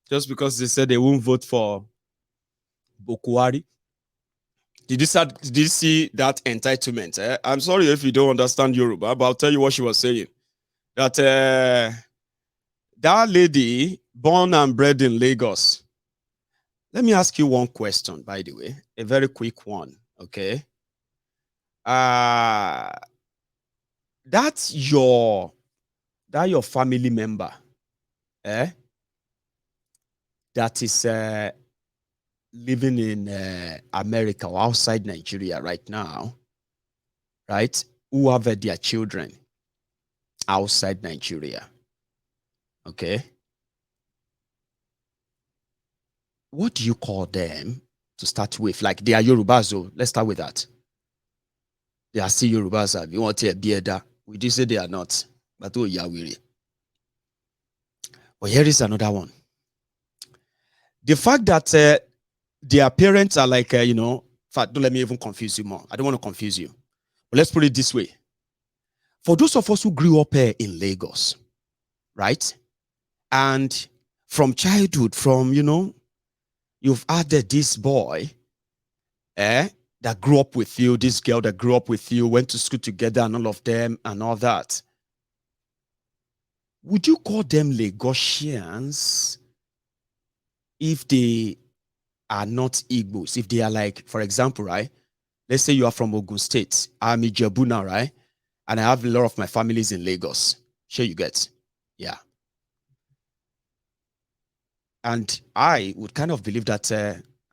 Just because they said they won't vote for Bokuwari. Did you see that entitlement? I'm sorry if you don't understand Yoruba, but I'll tell you what she was saying. That that lady, born and bred in Lagos. Let me ask you one question, by the way, a very quick one, okay? That's your family member, that is living in America or outside Nigeria right now, right? Who have their children outside Nigeria, okay? What do you call them to start with? Like, they are Yorubas, so let's start with that. They are still Yorubas. You want to be that? We did say they are not, but oh yeah, really. Well, here is another one. The fact that their parents are like, in fact, don't let me even confuse you more. I don't want to confuse you. But let's put it this way. For those of us who grew up in Lagos, right? And from childhood, you've added this boy, that grew up with you, this girl that grew up with you, went to school together and all of them and all that. Would you call them Lagosians if they are not Igbos? If they are like, for example, right? Let's say you are from Ogun State. I'm Ijebu now, right? And I have a lot of my families in Lagos. Sure you get? Yeah. And I would kind of believe that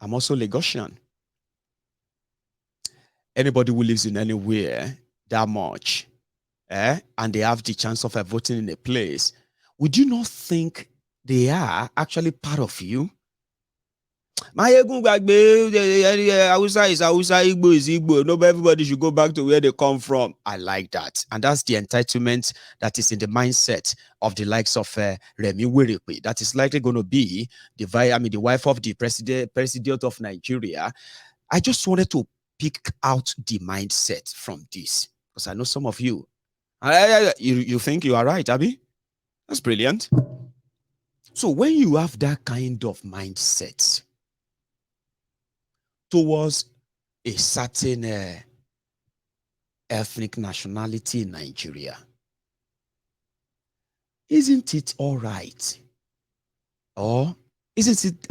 I'm also Lagosian. Anybody who lives in anywhere that much, and they have the chance of voting in a place, would you not think they are actually part of you? Hausa is Hausa, Igbo is Igbo. No, everybody should go back to where they come from. I like that. And that's the entitlement that is in the mindset of the likes of Remi Tinubu. That is likely going to be the wife of the president of Nigeria. I just wanted to pick out the mindset from this, because I know some of you, you think you are right, Abby? That's brilliant. So when you have that kind of mindset towards a certain ethnic nationality in Nigeria, isn't it all right? Or isn't it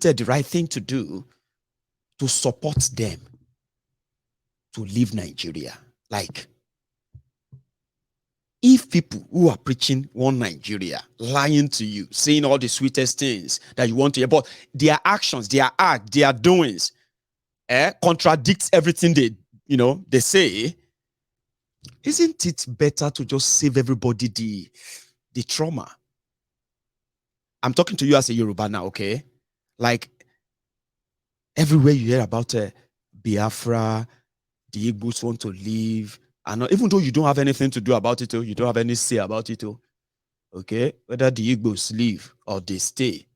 the right thing to do to support them to leave Nigeria? Like, if people who are preaching one Nigeria, lying to you, saying all the sweetest things that you want to hear, but their actions, their act, their doings contradicts everything they say, isn't it better to just save everybody the trauma? I'm talking to you as a Yoruba now, okay? Like, everywhere you hear about Biafra, the Igbos want to leave, and even though you don't have anything to do about it, you don't have any say about it, okay? Whether the Igbos leave or they stay,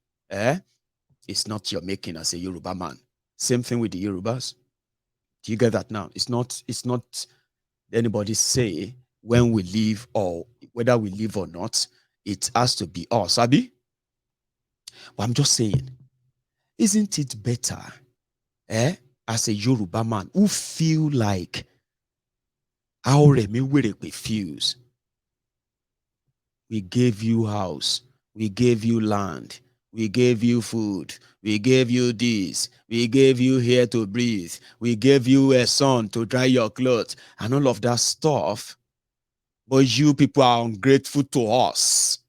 it's not your making as a Yoruba man. Same thing with the Yorubas. Do you get that now? It's not anybody's say when we leave or whether we leave or not. It has to be us, Abi. But I'm just saying, isn't it better, as a Yoruba man who feel like how Remi Tinubu feels? We gave you house, we gave you land, we gave you food, we gave you this, we gave you air to breathe, we gave you a sun to dry your clothes, and all of that stuff. But you people are ungrateful to us.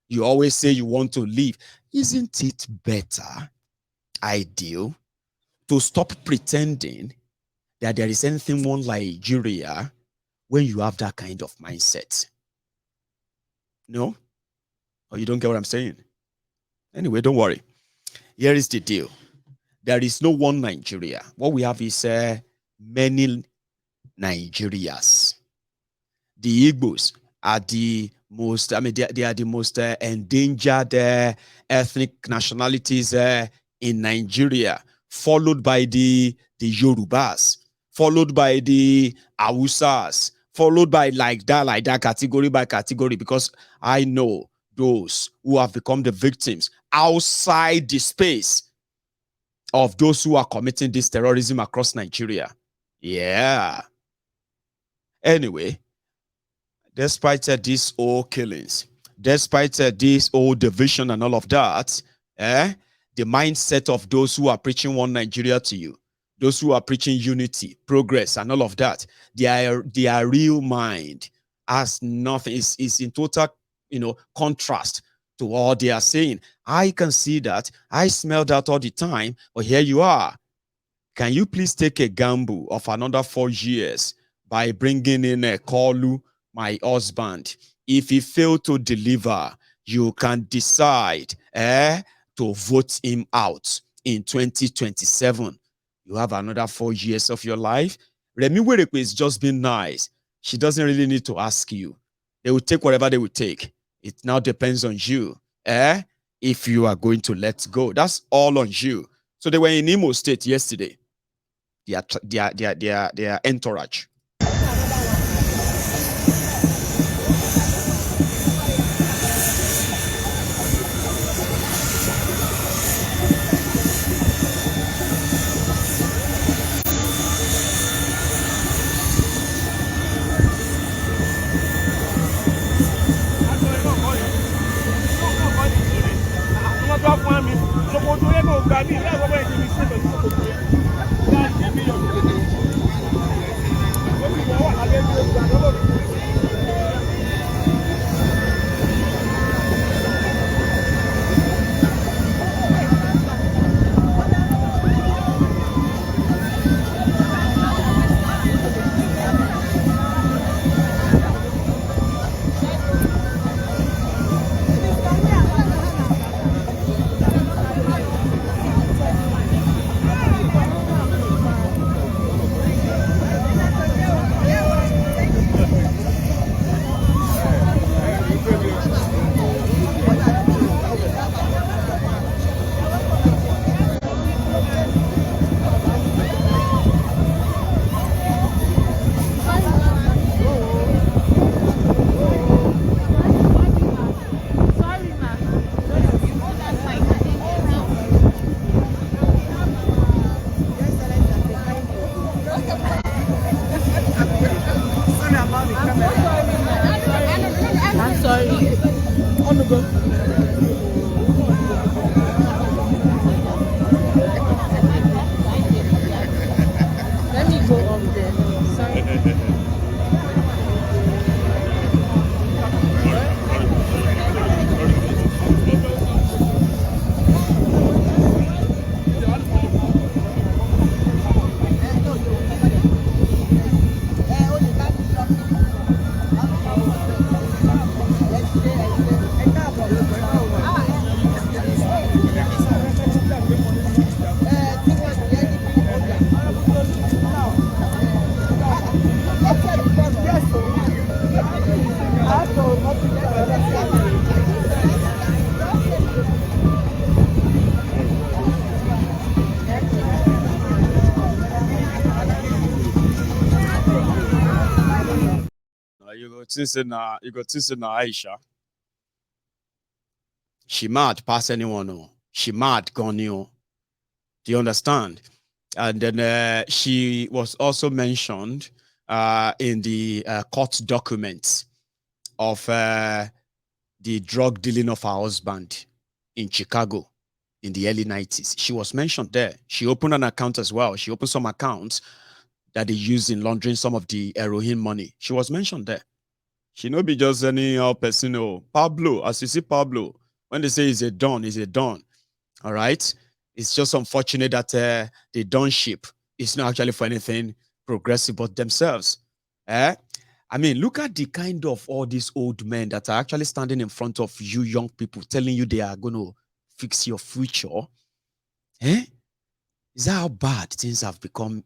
You always say you want to leave. Isn't it better, ideal, to stop pretending that there is anything more like Nigeria when you have that kind of mindset? No? Or you don't get what I'm saying? Anyway, don't worry. Here is the deal. There is no one Nigeria. What we have is many Nigerias. The Igbos are the most, they are the most endangered ethnic nationalities in Nigeria, followed by the Yorubas, followed by the Hausas, followed by like that, category by category, because I know those who have become the victims outside the space of those who are committing this terrorism across Nigeria. Yeah. Anyway, despite these old killings, despite this old division and all of that, the mindset of those who are preaching one Nigeria to you, those who are preaching unity, progress, and all of that, their real mind has nothing, is in total, contrast to all they are saying. I can see that. I smell that all the time, but here you are. Can you please take a gamble of another 4 years by bringing in a Kolu, my husband? If he failed to deliver, you can decide to vote him out in 2027. You have another 4 years of your life. Remi Tinubu is just being nice. She doesn't really need to ask you. They will take whatever they will take. It now depends on you. If you are going to let go. That's all on you. So they were in Imo State yesterday. Their entourage. You go to see na Aisha. She mad pass anyone. No. She mad gone you. Do you understand? And then she was also mentioned in the court documents of the drug dealing of her husband in Chicago in the early 90s. She was mentioned there. She opened an account as well. She opened some accounts that they used in laundering some of the heroin money. She was mentioned there. She no be just any person. Oh, Pablo, as you see Pablo, when they say he's a don, he's a don. All right? It's just unfortunate that the donship is not actually for anything progressive but themselves. I mean, look at the kind of all these old men that are actually standing in front of you young people telling you they are going to fix your future. Is that how bad things have become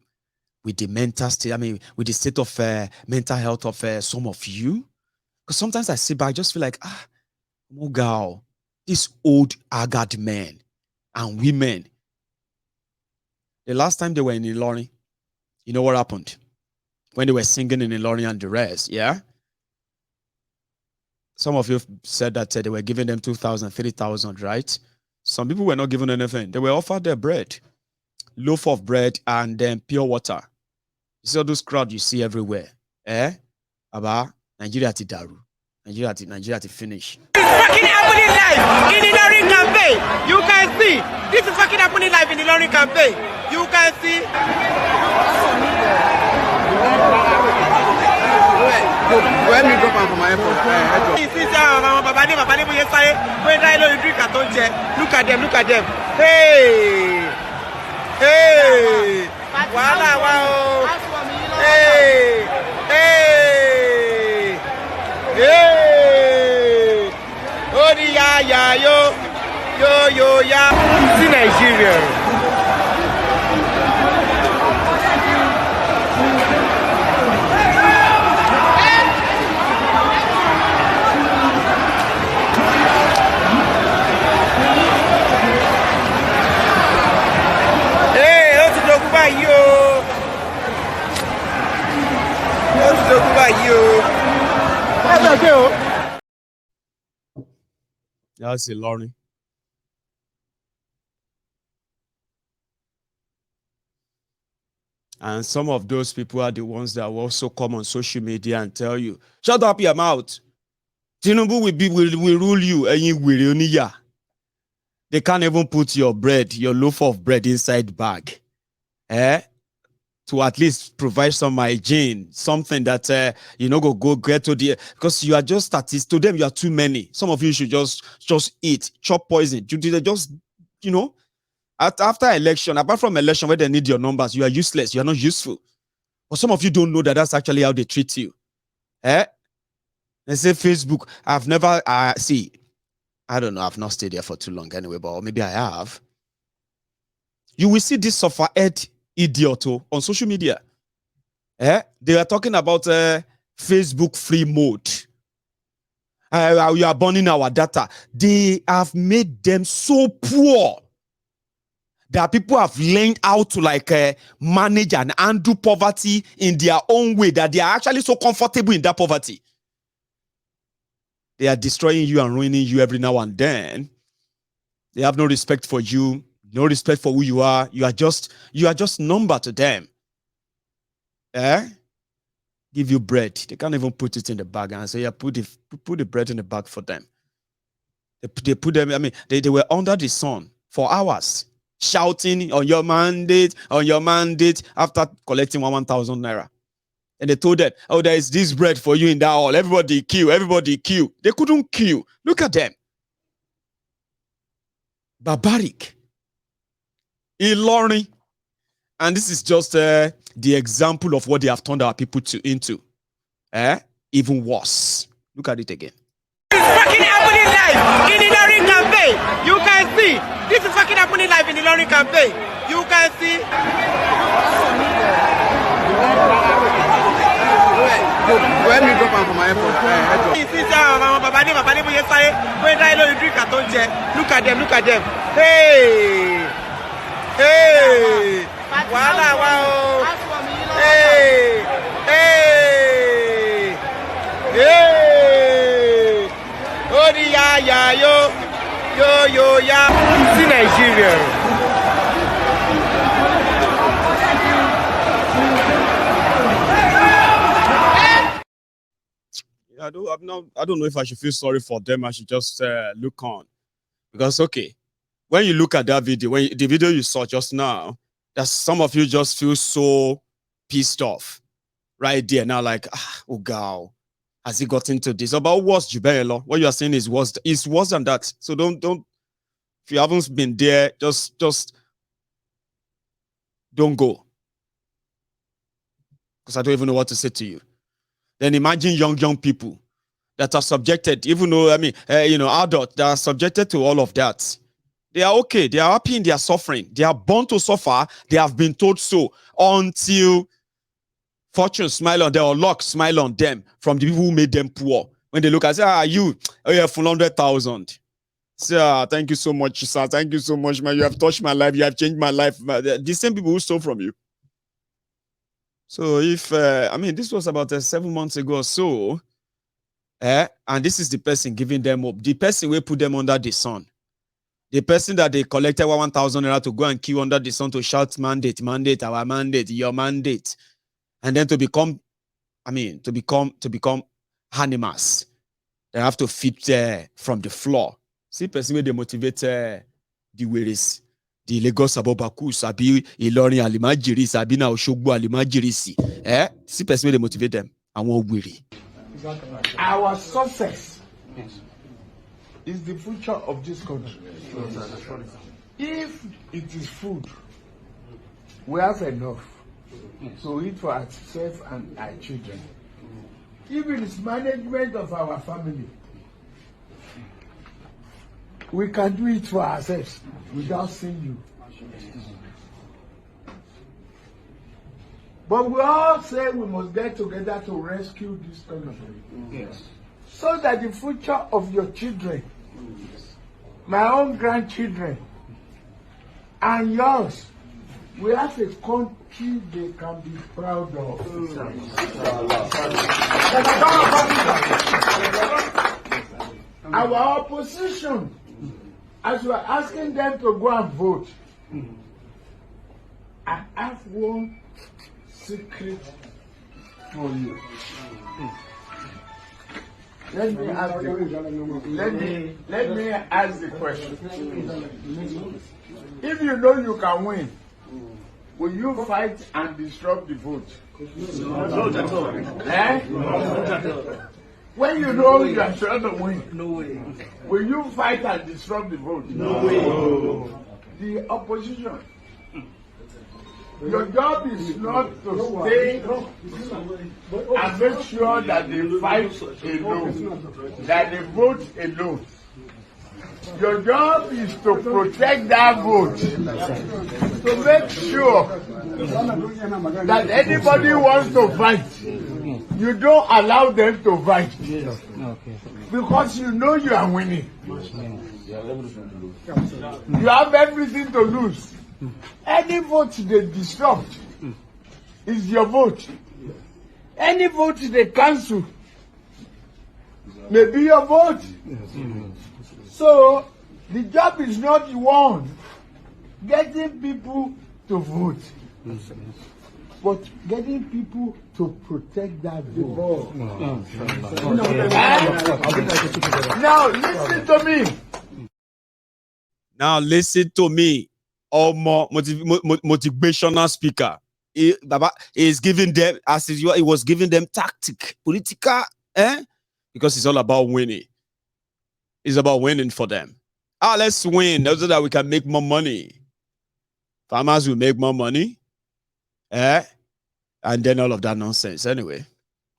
with the mental state? I mean, with the state of mental health of some of you? Because sometimes I sit back, I just feel like, Mugal, these old haggard men and women. The last time they were in Ilorin, you know what happened? When they were singing in Ilorin and the rest, yeah? Some of you said that they were giving them 2,000, 3,000, right? Some people were not given anything. They were offered their bread, loaf of bread, and then pure water. You see all those crowds you see everywhere. About Nigeria to Daru. Nigeria to finish. This is fucking happening live in the Ilorin campaign. You can see. This is fucking happening live in the Ilorin campaign. You can see. When we drop out from my airport, look at them, look at them. Hey! Hey! Wow! Hey! Hey! Hey! Oh, yeah, yo, yeah. See Nigeria. That's a learning. And some of those people are the ones that will also come on social media and tell you, shut up your mouth. Tinubu will rule you and you will. They can't even put your loaf of bread inside bag. To at least provide some hygiene, something that go get to the, because you are just statistics. To them, you are too many. Some of you should just eat, chop poison. You just, after election, apart from election where they need your numbers, you are useless. You are not useful. But some of you don't know that that's actually how they treat you. They say Facebook. I've never see. I don't know. I've not stayed there for too long anyway, but maybe I have. You will see this suffer-head idiot on social media. They are talking about Facebook free mode. We are burning our data. They have made them so poor that people have learned how to manage and undo poverty in their own way, that they are actually so comfortable in that poverty. They are destroying you and ruining you every now and then. They have no respect for you. No respect for who you are. You are just number to them. Give you bread. They can't even put it in the bag and say, yeah, put the bread in the bag for them. They put them, I mean, they were under the sun for hours, shouting on your mandate, after collecting 1,000 naira. And they told them, oh, there is this bread for you in that hall. Everybody queue. They couldn't queue. Look at them. Barbaric. Ilorin. And this is just the example of what they have turned our people into. Even worse. Look at it again. This is fucking happening live in the Ilorin campaign. You can see. This is fucking happening live in the Ilorin campaign. You can see. When we drop out from my airport, look at them. Hey! Hey! Wow! Hey! Hey! ya, yo, ya. See Nigeria. I don't know if I should feel sorry for them. I should just look on, because okay, when you look at that video, the video you saw just now, that some of you just feel so pissed off right there now, like, oh God, has he got into this? About what's Jubelo? What you are saying is worse. It's worse than that. So don't. If you haven't been there, just don't go, because I don't even know what to say to you. Then imagine young people that are subjected, even though, adults that are subjected to all of that. They are okay. They are happy in their suffering. They are born to suffer. They have been told so, until fortune smile on them or luck smile on them from the people who made them poor. When they look and say, you have 100,000. Say, thank you so much, sir. Thank you so much, man. You have touched my life. You have changed my life. The same people who stole from you. So if, this was about 7 months ago or so, and this is the person giving them hope. The person will put them under the sun. The person that they collected 1,000 naira to go and queue under the sun to shout mandate, our mandate, your mandate. And then to become animals. They have to feed from the floor. See, person where they motivate the ways. The Lagos Abobaku, Sabi, Ilorin Alimajiri, Sabina Oshogbo Alimajirisi. See, person where they motivate them. I won't weary. Our success is the future of this country. If it is food, we have enough to eat for ourselves and our children. If it is management of our family, we can do it for ourselves without seeing you. But we all say we must get together to rescue this country. Yes. So that the future of your children, my own grandchildren, and yours, we have a country they can be proud of. Our opposition, as we are asking them to go and vote, I have one secret for you. Let me ask the question. If you know you can win, will you fight and disrupt the vote? Not at all. When you know you are sure to win, no way. Will you fight and disrupt the vote? No way. The opposition. Your job is not to stay and make sure that they fight alone, that they vote alone. Your job is to protect that vote, to make sure that anybody who wants to fight, you don't allow them to fight, because you know you are winning. You have everything to lose. Any vote they disrupt is your vote. Any vote they cancel may be your vote. So the job is not one getting people to vote, but getting people to protect that vote. Now listen to me. Now listen to me. Motivational speaker. Baba is giving them, as he was giving them tactic, political, because it's all about winning. It's about winning for them. Let's win so that we can make more money. Farmers will make more money, and then all of that nonsense. Anyway,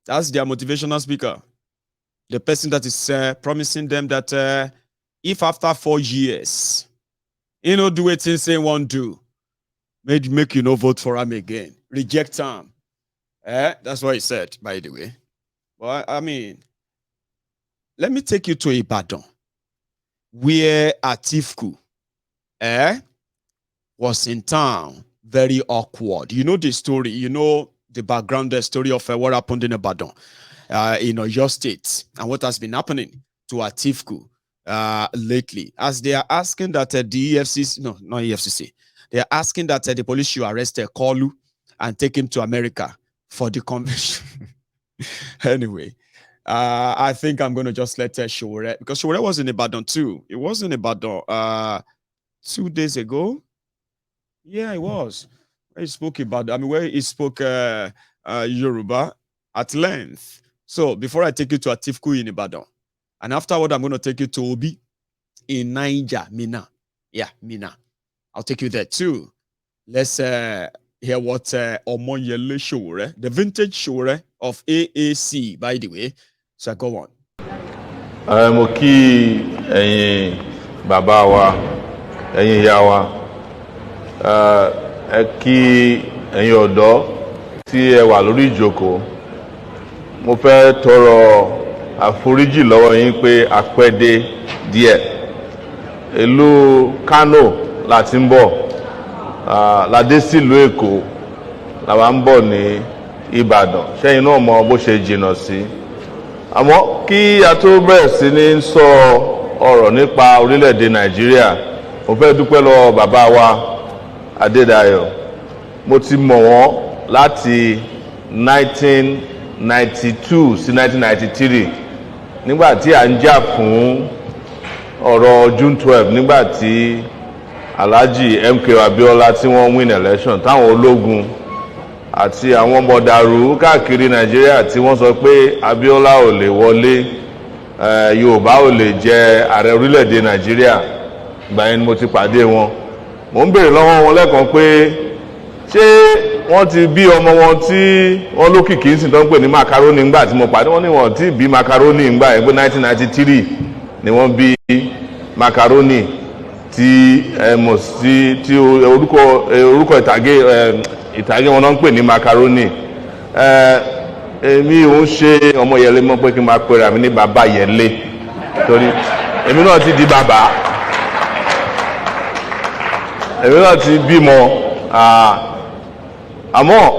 that's their motivational speaker. The person that is promising them that if after 4 years, do it things they won't do, make you no vote for him again. Reject him. That's what he said, by the way. Well, let me take you to Ibadan, where Atifku was in town. Very awkward. You know the story. You know the background, the story of what happened in Ibadan, in your state, and what has been happening to Atifku lately, as they are asking that the EFCC, no, not EFCC, they are asking that the police should arrest Kolu and take him to America for the convention. Anyway, I think I'm going to just let Showore, because Showore was in Ibadan too. It was in Ibadan 2 days ago. Yeah, it was. He spoke about, where he spoke Yoruba at length. So before I take you to Atifku in Ibadan, and afterward, I'm going to take you to Obi in Naija, Mina. Yeah, Mina. I'll take you there too. Let's hear what Omoyele Showore, the vintage Showore of AAC, by the way. So go on. Mo kí ẹ̀yin bàbá wa, ẹ̀yin ìyá wa, ẹ kí ẹ̀yin ọ̀dọ́ tí ẹ wà lórí ìjókòó. Mo fẹ́ tọrọ àforíjì lọ́wọ́ yín pé a pẹ́ dé díẹ̀. Ìlú Kano láti ń bọ̀, la dé sílùú Èkó, la wá ń bọ̀ ní Ìbàdàn. Ṣẹ́yìn náà mọ bó ṣe jìnnà sí. Àmọ́ kí a tó bẹ̀rẹ̀ sí ní sọ ọ̀rọ̀ nípa orílẹ̀-èdè Nàìjíríà, mo fẹ́ dúpẹ́ lọ́wọ́ bàbá wa Adédayọ̀. Mo ti mọ̀ wọ́n láti 1992 sí 1993 nígbà tí à ń jà fún ọ̀rọ̀ June 12 nígbà tí Alhaji MK Abiola tí wọ́n win election táwọn ológun àti àwọn mọ̀dàrú káàkiri Nàìjíríà tí wọ́n sọ pé Abiola ò lè wọlé, Yorùbá ò lè jẹ ààrẹ orílẹ̀-èdè Nàìjíríà. Ìgbà yẹn ni mo ti pàdé wọn. Mo ń béèrè lọ́wọ́ wọn lẹ́ẹ̀kan pé ṣé wọ́n ti bí ọmọ wọn tí wọ́n lókìkí sì tó ń pè ní macaroni ńgbà tí mo pàdé wọn ní wọn tí bí macaroni ńgbà yẹn pé 1993 ni wọ́n bí macaroni tí mo sí tí orúkọ ìtàgé wọn náà ń pè ní macaroni. Èmi ò ń ṣe ọmọ Yẹlé mọ́ pé kí n máa pera mi ní bàbá Yẹlé torí èmi náà ti di bàbá, èmi náà ti bímọ. Àmọ́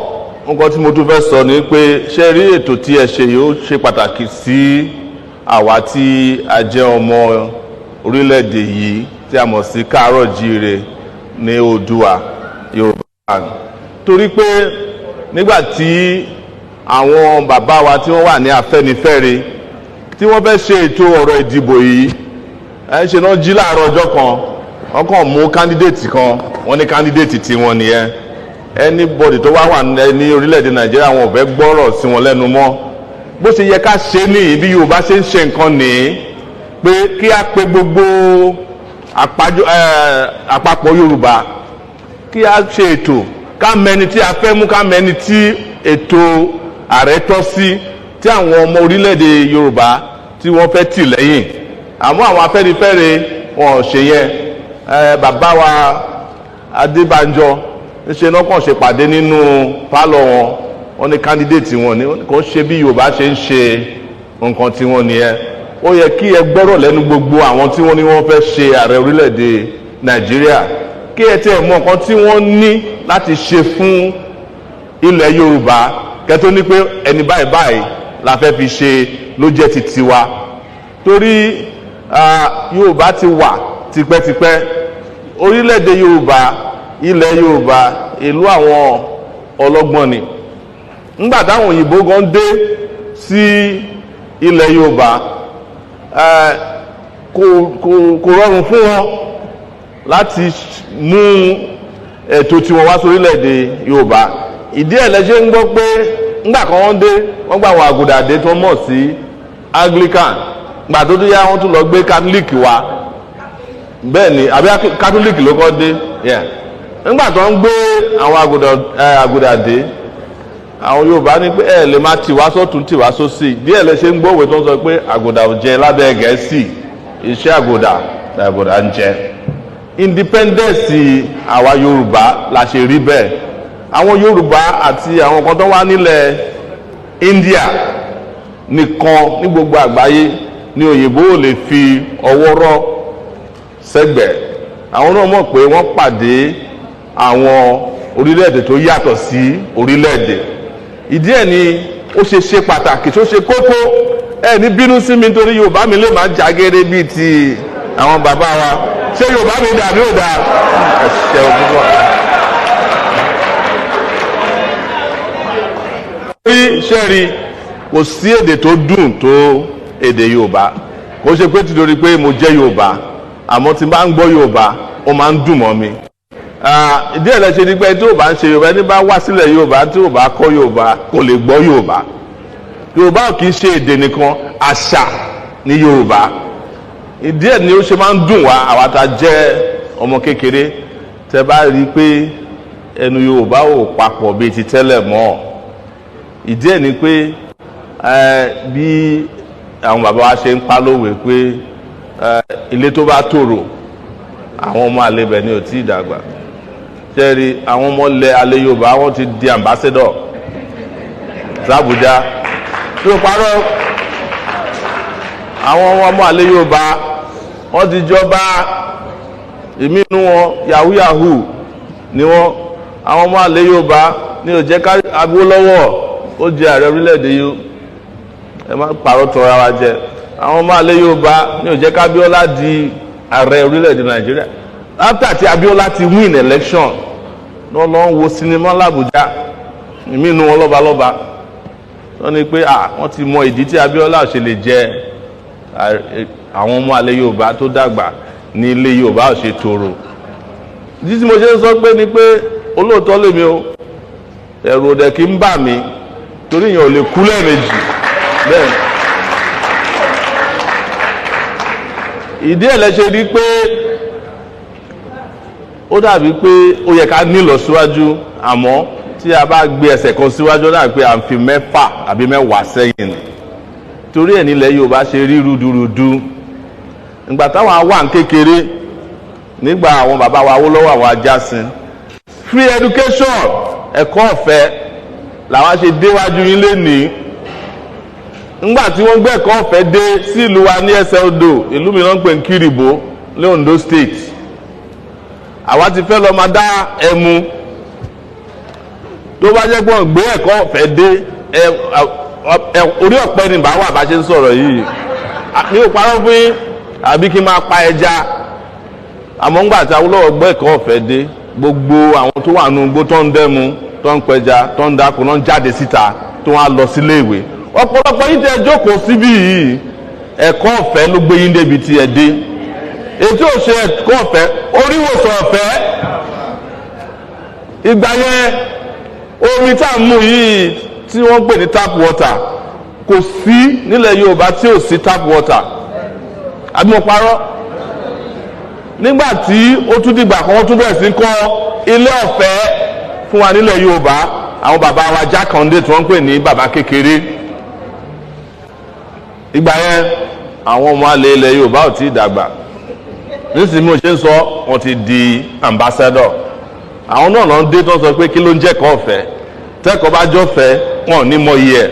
nǹkan tí mo tún fẹ́ sọ ni pé ṣé rí ètò tí ẹ ṣe yìí ó ṣe pàtàkì sí àwa tí a jẹ́ ọmọ orílẹ̀-èdè yìí tí a mọ̀ sí káàárọ̀ jíire ní Oòduà Yorùbá. Torí pé nígbà tí àwọn bàbá wa tí wọ́n wà ní Afẹ́nifẹ́re tí wọ́n fẹ́ ṣe ètò ọ̀rọ̀ ìdìbò yìí, ṣe náà jí láàárọ̀ ọjọ́ kan, wọ́n kàn mú kándídéètì kan, wọ́n ní kándídéètì tí wọ́n nìyẹn. Anybody tó wà ní orílẹ̀-èdè Nàìjíríà wọn ò fẹ́ gbọ́rọ̀ sí wọn lẹ́nu mọ́. Bó ṣe yẹ ká ṣe ní bí Yorùbá ṣe ń ṣe nǹkan nìyí pé kí a pe gbogbo àpapọ̀ Yorùbá, kí a ṣe ètò, ká mẹni tí a fẹ́ mú, ká mẹni tí ètò ààrẹ tọ́ sí, tí àwọn ọmọ orílẹ̀-èdè Yorùbá tí wọ́n fẹ́ tì lẹ́yìn. Àmọ́ àwọn Afẹ́nifẹ́re wọn ò ṣe yẹn. Bàbá wa Adébánjọ ṣe náà kàn ṣe pàdé nínú pálọ̀ wọn, wọ́n ní kándídéètì wọn ní kò ṣe bí Yorùbá ṣe ń ṣe nǹkan tí wọ́n nìyẹn. Ó yẹ kí ẹ gbọ́rọ̀ lẹ́nu gbogbo àwọn tí wọ́n ní wọ́n fẹ́ ṣe ààrẹ orílẹ̀-èdè Nàìjíríà, kí ẹ tẹ́ mọ̀ nǹkan tí wọ́n ní láti ṣe fún ilẹ̀ Yorùbá, kẹ́tó ní pé ẹni báyìí báyìí la fẹ́ fi ṣe ló jẹ́ ti tiwa. Torí Yorùbá ti wà tipẹ́tipẹ́. Orílẹ̀-èdè Yorùbá, ilẹ̀ Yorùbá, ìlú àwọn ọlọ́gbọ́n ni. Nígbà táwọn òyìnbó gan dé sí ilẹ̀ Yorùbá, kò rọrùn fún wọn láti mú ètò tí wọ́n wá sórílẹ̀-èdè Yorùbá. Ìdí ẹ̀ lẹ́ṣẹ̀ ń gbọ́ pé nígbà kan wọ́n dé, wọ́n gbà àwọn àgùdàdé tó mọ̀ sí Anglican. Gbà tó yá wọ́n tún lọ gbé Catholic wá. Bẹ́ẹ̀ ni àbí Catholic ló kọ́ dé. Nígbà tó ń gbé àwọn àgùdàdé, àwọn Yorùbá ní pé ẹ lè máa tìwá sọ́tún tìwá sósì. Díẹ̀ lẹ ṣe ń gbọ́ òwe tó ń sọ pé àgùdà ò jẹ lábẹ́ Gẹ̀ẹ́sì, iṣẹ́ àgùdà ń jẹ. Independence àwa Yorùbá la ṣe rí bẹ́ẹ̀. Àwọn Yorùbá àti àwọn kan tó wá nílẹ̀ India nìkan ní gbogbo àgbáyé ni òyìnbó ò lè fi ọwọ́ rọ́ sẹ́gbẹ̀ẹ́. Àwọn náà mọ̀ pé wọ́n pàdé àwọn orílẹ̀-èdè tó yàtọ̀ sí orílẹ̀-èdè. Ìdí ẹ̀ ni ó ṣe pàtàkì tó ṣe kókó ẹ ní bínú sí mi nítorí Yorùbá mi lè máa jágere bíi ti àwọn bàbá wa ṣé Yorùbá mi dà bí ò dà ẹ ṣe òkúkọ. Ṣẹ́ẹ̀rí kò sí èdè tó dùn tó èdè Yorùbá kò ṣe pé títorí pé mo jẹ́ Yorùbá àmọ́ tí n bá ń gbọ́ Yorùbá ó máa ń dùn mọ́ mi. Ìdí ẹ̀ lẹ ṣe ni pé tí ò bá ń ṣe Yorùbá ẹni bá wá sílẹ̀ Yorùbá tí ò bá kọ́ Yorùbá kò lè gbọ́ Yorùbá. Yorùbá kì í ṣe èdè nìkan àṣà ní Yorùbá. Ìdí ẹ̀ ni ó ṣe máa ń dùn wá àwa tá jẹ́ ọmọ kékeré tẹ́ bá rí i pé ẹnu Yorùbá ò papọ̀ bíi ti tẹ́lẹ̀ mọ́. Ìdí ẹ̀ ni pé bí àwọn bàbá wa ṣe ń pa lówe pé ilé tó bá tòrò àwọn ọmọ àlebẹ̀ ni ò tí ì dàgbà. Ṣẹ́ẹ̀rí àwọn ọmọ ilẹ̀ alẹ́ Yorùbá wọ́n ti di ambassador s'Abuja tí ó parọ́ àwọn ọmọ àlẹ́ Yorùbá wọ́n ti jọba èmi inú wọn yahoo yahoo ni wọ́n àwọn ọmọ àlẹ́ Yorùbá ní ó jẹ́ ká Awólọ́wọ̀ ó jẹ ààrẹ orílẹ̀-èdè yìí ẹ má parọ́ tọra wa jẹ àwọn ọmọ àlẹ́ Yorùbá ní ó jẹ́ ká Abíọ́lá di ààrẹ orílẹ̀-èdè Nàìjíríà after tí Abíọ́lá ti win election lọ́ lọ́ ń wo sinimá l'Àbújá èmi inú wọn lọ́balọ́ba wọ́n ní pé wọ́n ti mọ ìdí tí Abíọ́lá ṣe lè jẹ àwọn ọmọ àlẹ́ Yorùbá tó dàgbà ní ilé Yorùbá ò ṣe tòrò. Ìdí tí mo ṣe ń sọ pé ni pé olóòótọ́ lèmi o ẹ̀rù òdẹ kì í bà mí torí èèyàn ò lè kú lẹ́ẹ̀mejì bẹ́ẹ̀. Ìdí ẹ̀ lẹ ṣe rí pé ó dàbí pé ó yẹ ká ní ìlọsíwájú àmọ́ tí a bá gbé ẹsẹ̀ kan síwájú náà pé à ń fi 6 àbí 10 sẹ́yìn ni torí ẹ̀ nílẹ̀ Yorùbá ṣe rí rúdurùdu ìgbà táwọn wà ń kékeré nígbà àwọn bàbá wa Awólọ́wọ̀ àwọn Ajásin free education ẹ̀kọ́ ọ̀fẹ́ làwọn ṣe déwájú yín lénìí ńgbà tí wọ́n gbé ẹ̀kọ́ ọ̀fẹ́ dé sí ìlú wa ní ẹsẹ̀ odò ìlú mìíràn pè ní Kiribo ní Ondo State àwa ti fẹ́ lọ máa dá ẹmu tó bá jẹ́ pé wọ́n gbé ẹ̀kọ́ ọ̀fẹ́ dé orí ọ̀pẹ ni bá wà bá ṣe ń sọ̀rọ̀ yìí mi ò parọ́ fún yín àbí kí n máa pa ẹja àmọ́ ńgbà tí Awólọ́wọ̀ gbé ẹ̀kọ́ ọ̀fẹ́ dé gbogbo àwọn tó wà nù gbó tó ń dẹ́mu tó ń pẹja tó ń dáko náà ń jáde síta tó wọ́n á lọ sílé ìwé ọ̀pọ̀lọpọ̀ yín tẹ́ jókòó síbí yìí ẹ̀kọ́ ọ̀fẹ́ ló gbé yín débi tí ẹ dé ètò òṣè ẹ̀kọ́ ọ̀fẹ́ oríwòsàn ọ̀fẹ́ ìgbà yẹn omi tá à ń mú yìí tí wọ́n pè ní tap water kò sí nílẹ̀ Yorùbá tí ò sí tap water àbí mo parọ́ nígbà tí ó tún dìgbà kan wọ́n tún bẹ̀rẹ̀ sí kọ́ ilé ọ̀fẹ́ fún wa nílẹ̀ Yorùbá àwọn bàbá wa Jákàndé tí wọ́n pè ní bàbá kékeré ìgbà yẹn àwọn ọmọ alẹ́ ilẹ̀ Yorùbá ò tí ì dàgbà nísìnyí mo ṣe ń sọ wọ́n ti di ambassador àwọn náà lọ ń dé tó ń sọ pé kí ló ń jẹ́ ẹ̀kọ́ ọ̀fẹ́ tẹ́kọ̀ọ́ bá jọ fẹ́ wọn ò ní mọ iye ẹ̀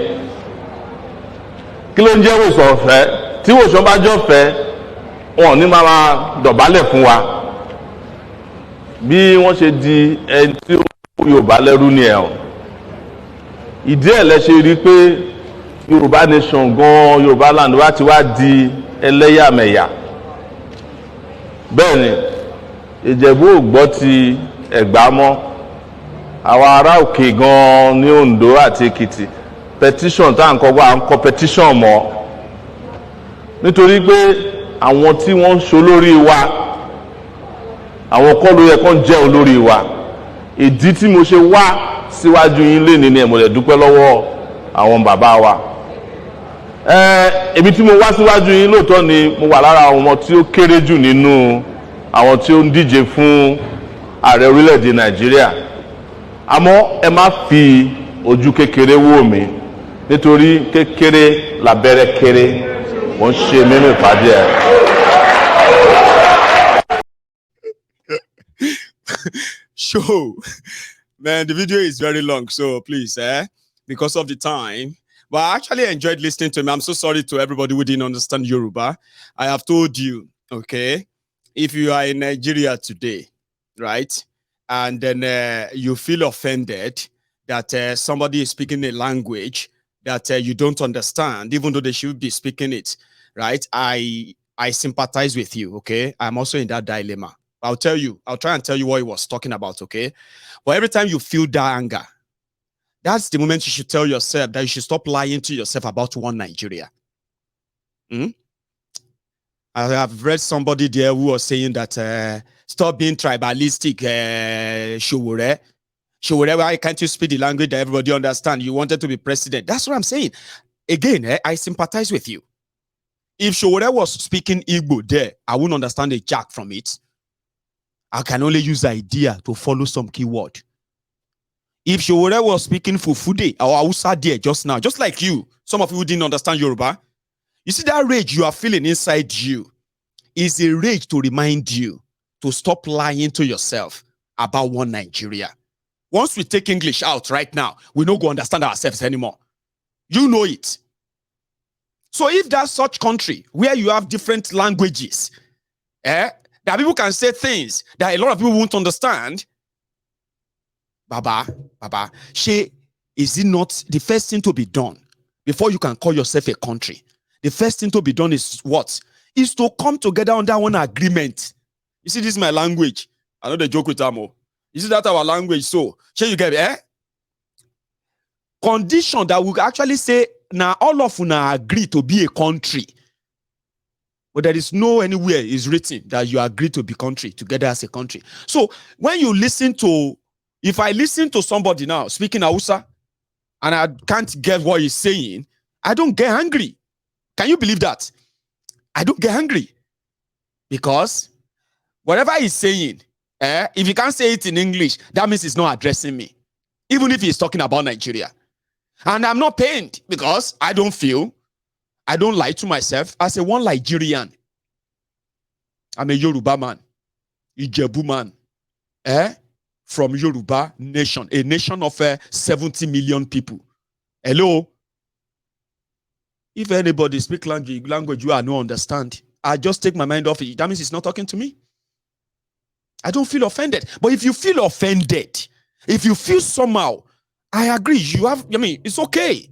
kí ló ń jẹ́ wòsàn ọ̀fẹ́ tí wòsàn bá jọ fẹ́ wọn ò ní máa dọ̀bálẹ̀ fún wa bí wọ́n ṣe di ẹni tí ó Yorùbá lẹ́rú ni ẹ̀ ọ́ ìdí ẹ̀ lẹ ṣe rí pé Yorùbá nation gan Yorùbá land wa ti wá di ẹlẹ́yàmẹ̀yà bẹ́ẹ̀ ni Ìjẹ̀bú ò gbọ́ ti Ẹ̀gbá mọ́ àwọn ará òkè gan ní Ondo àti Èkìtì petition tá à ń kọ́ wá à ń kọ́ petition mọ́ nítorí pé àwọn tí wọ́n ń ṣolórí wa àwọn kọ́ ló yẹ kó ń jẹ́ olórí wa ìdí tí mo ṣe wá síwájú yín lénìí ni mo lè dúpẹ́ lọ́wọ́ àwọn bàbá wa èmi tí mo wá síwájú yín lóòótọ́ ni mo wà lára àwọn ọmọ tí ó kéré jù nínú àwọn tí ó ń díje fún ààrẹ orílẹ̀-èdè Nàìjíríà àmọ́ ẹ má fi ojú kékeré wò mí nítorí kékeré lábẹ́rẹ́ kéré wọ́n ṣe nínú ìpàdé ẹ̀. Show, man, the video is very long, so please, because of the time. But I actually enjoyed listening to him. I'm so sorry to everybody who didn't understand Yoruba. I have told you, okay, if you are in Nigeria today, right, and then you feel offended that somebody is speaking a language that you don't understand, even though they should be speaking it, right? I sympathize with you, okay? I'm also in that dilemma. I'll try and tell you what he was talking about, okay? But every time you feel that anger, that's the moment you should tell yourself that you should stop lying to yourself about one Nigeria. I have read somebody there who was saying that stop being tribalistic, Showore. Showore, why can't you speak the language that everybody understands? You wanted to be president. That's what I'm saying. Again, I sympathize with you. If Showore was speaking Igbo there, I wouldn't understand a jack from it. I can only use the idea to follow some keyword. If Showore was speaking Fufude or Hausa there just now, just like you, some of you didn't understand Yoruba, you see that rage you are feeling inside you is a rage to remind you to stop lying to yourself about one Nigeria. Once we take English out right now, we don't go understand ourselves anymore. You know it. So if that's such country where you have different languages, that people can say things that a lot of people won't understand, Baba, is it not the first thing to be done before you can call yourself a country? The first thing to be done is what? Is to come together under one agreement. You see, this is my language. I know the joke with Amo. You see, that's our language. So, you get condition that we actually say, now all of you agree to be a country. But there is no anywhere is written that you agree to be country together as a country. So, when you listen to, if I listen to somebody now speaking Hausa, and I can't get what he's saying, I don't get angry. Can you believe that? I don't get angry. Because whatever he's saying, if he can't say it in English, that means he's not addressing me. Even if he's talking about Nigeria. And I'm not pained because I don't lie to myself as a one Nigerian. I'm a Yoruba man. Ijebu man. From Yoruba nation. A nation of 70 million people. Hello? If anybody speak language you don't understand, I just take my mind off it. That means it's not talking to me. I don't feel offended. But if you feel offended, if you feel somehow, I agree. It's okay.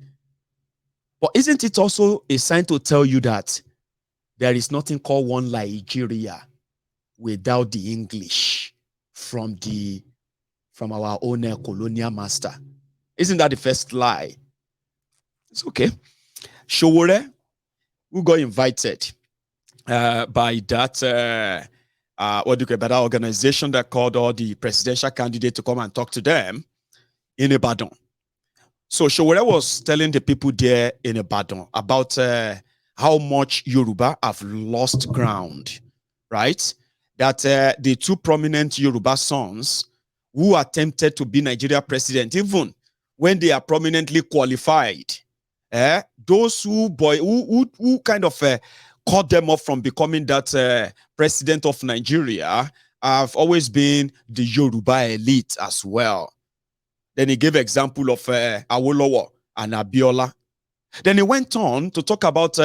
But isn't it also a sign to tell you that there is nothing called one Nigeria without the English from our own colonial master? Isn't that the first lie? It's okay. Showore, who got invited by that by that organization that called all the presidential candidates to come and talk to them in Ibadan. So Showore was telling the people there in Ibadan about how much Yoruba have lost ground, right? That the two prominent Yoruba sons who attempted to be Nigeria president, even when they are prominently qualified, those who kind of cut them off from becoming that president of Nigeria have always been the Yoruba elite as well. Then he gave example of Awolowo and Abiola. Then he went on to talk about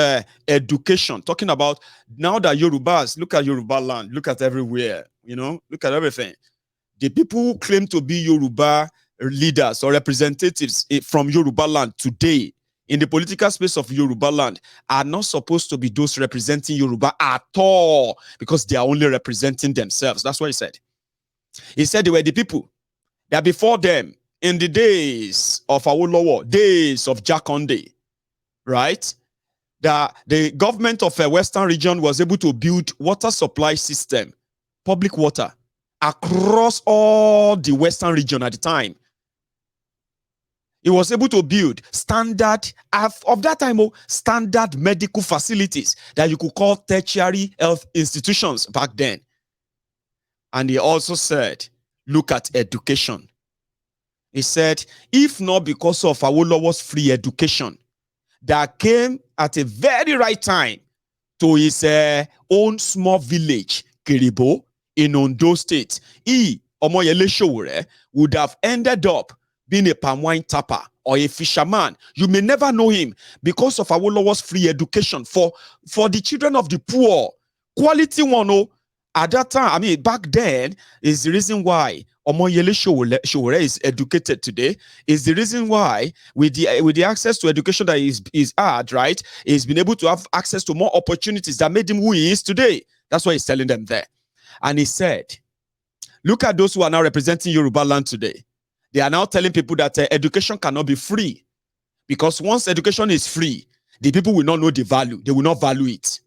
education, talking about now that Yorubas, look at Yoruba land, look at everywhere, look at everything. The people who claim to be Yoruba leaders or representatives from Yoruba land today, in the political space of Yoruba land, are not supposed to be those representing Yoruba at all, because they are only representing themselves. That's what he said. He said they were the people that before them, in the days of Awolowo, days of Jakonde, right, that the government of a Western region was able to build water supply system, public water, across all the Western region at the time. It was able to build standard, of that time, standard medical facilities that you could call tertiary health institutions back then. And he also said, look at education. He said, if not because of Awolowo's free education that came at a very right time to his own small village, Kiribo, in Ondo State, he, Omoyele Showore, would have ended up being a palm wine tapper or a fisherman. You may never know him because of Awolowo's free education for the children of the poor. Quality one, at that time, back then, is the reason why Omoyele Sowore is educated today. Is the reason why, with the access to education that is had, right, he's been able to have access to more opportunities that made him who he is today. That's why he's telling them there. And he said, look at those who are now representing Yoruba land today. They are now telling people that education cannot be free. Because once education is free, the people will not know the value. They will not value it.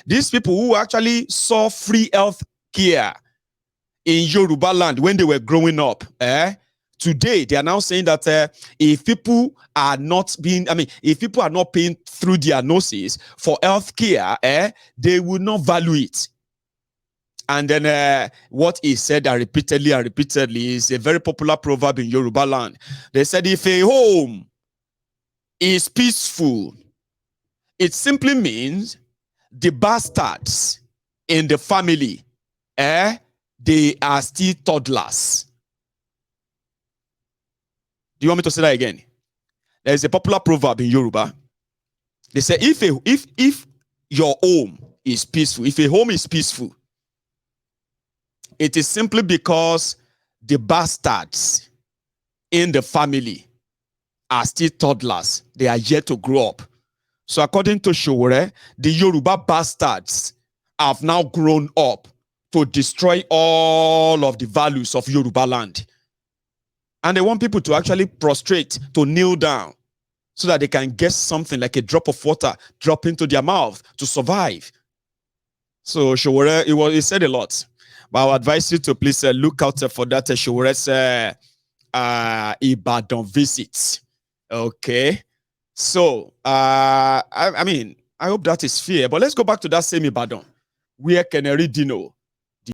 These people who actually saw free health care in Yoruba land when they were growing up, today they are now saying that if people are not paying through their noses for health care, they will not value it. And then what he said repeatedly is a very popular proverb in Yoruba land. They said, if a home is peaceful, it simply means the bastards in the family, they are still toddlers. Do you want me to say that again? There is a popular proverb in Yoruba. They say, if your home is peaceful, if a home is peaceful, it is simply because the bastards in the family are still toddlers. They are yet to grow up. So according to Sowore, the Yoruba bastards have now grown up to destroy all of the values of Yoruba land. And they want people to actually prostrate, to kneel down, so that they can get something like a drop of water drop into their mouth to survive. So Sowore, he said a lot. But I would advise you to please look out for that Sowore's Ibadan visit. Okay. So, I mean, I hope that is fair. But let's go back to that same Ibadan, where Keneri Dino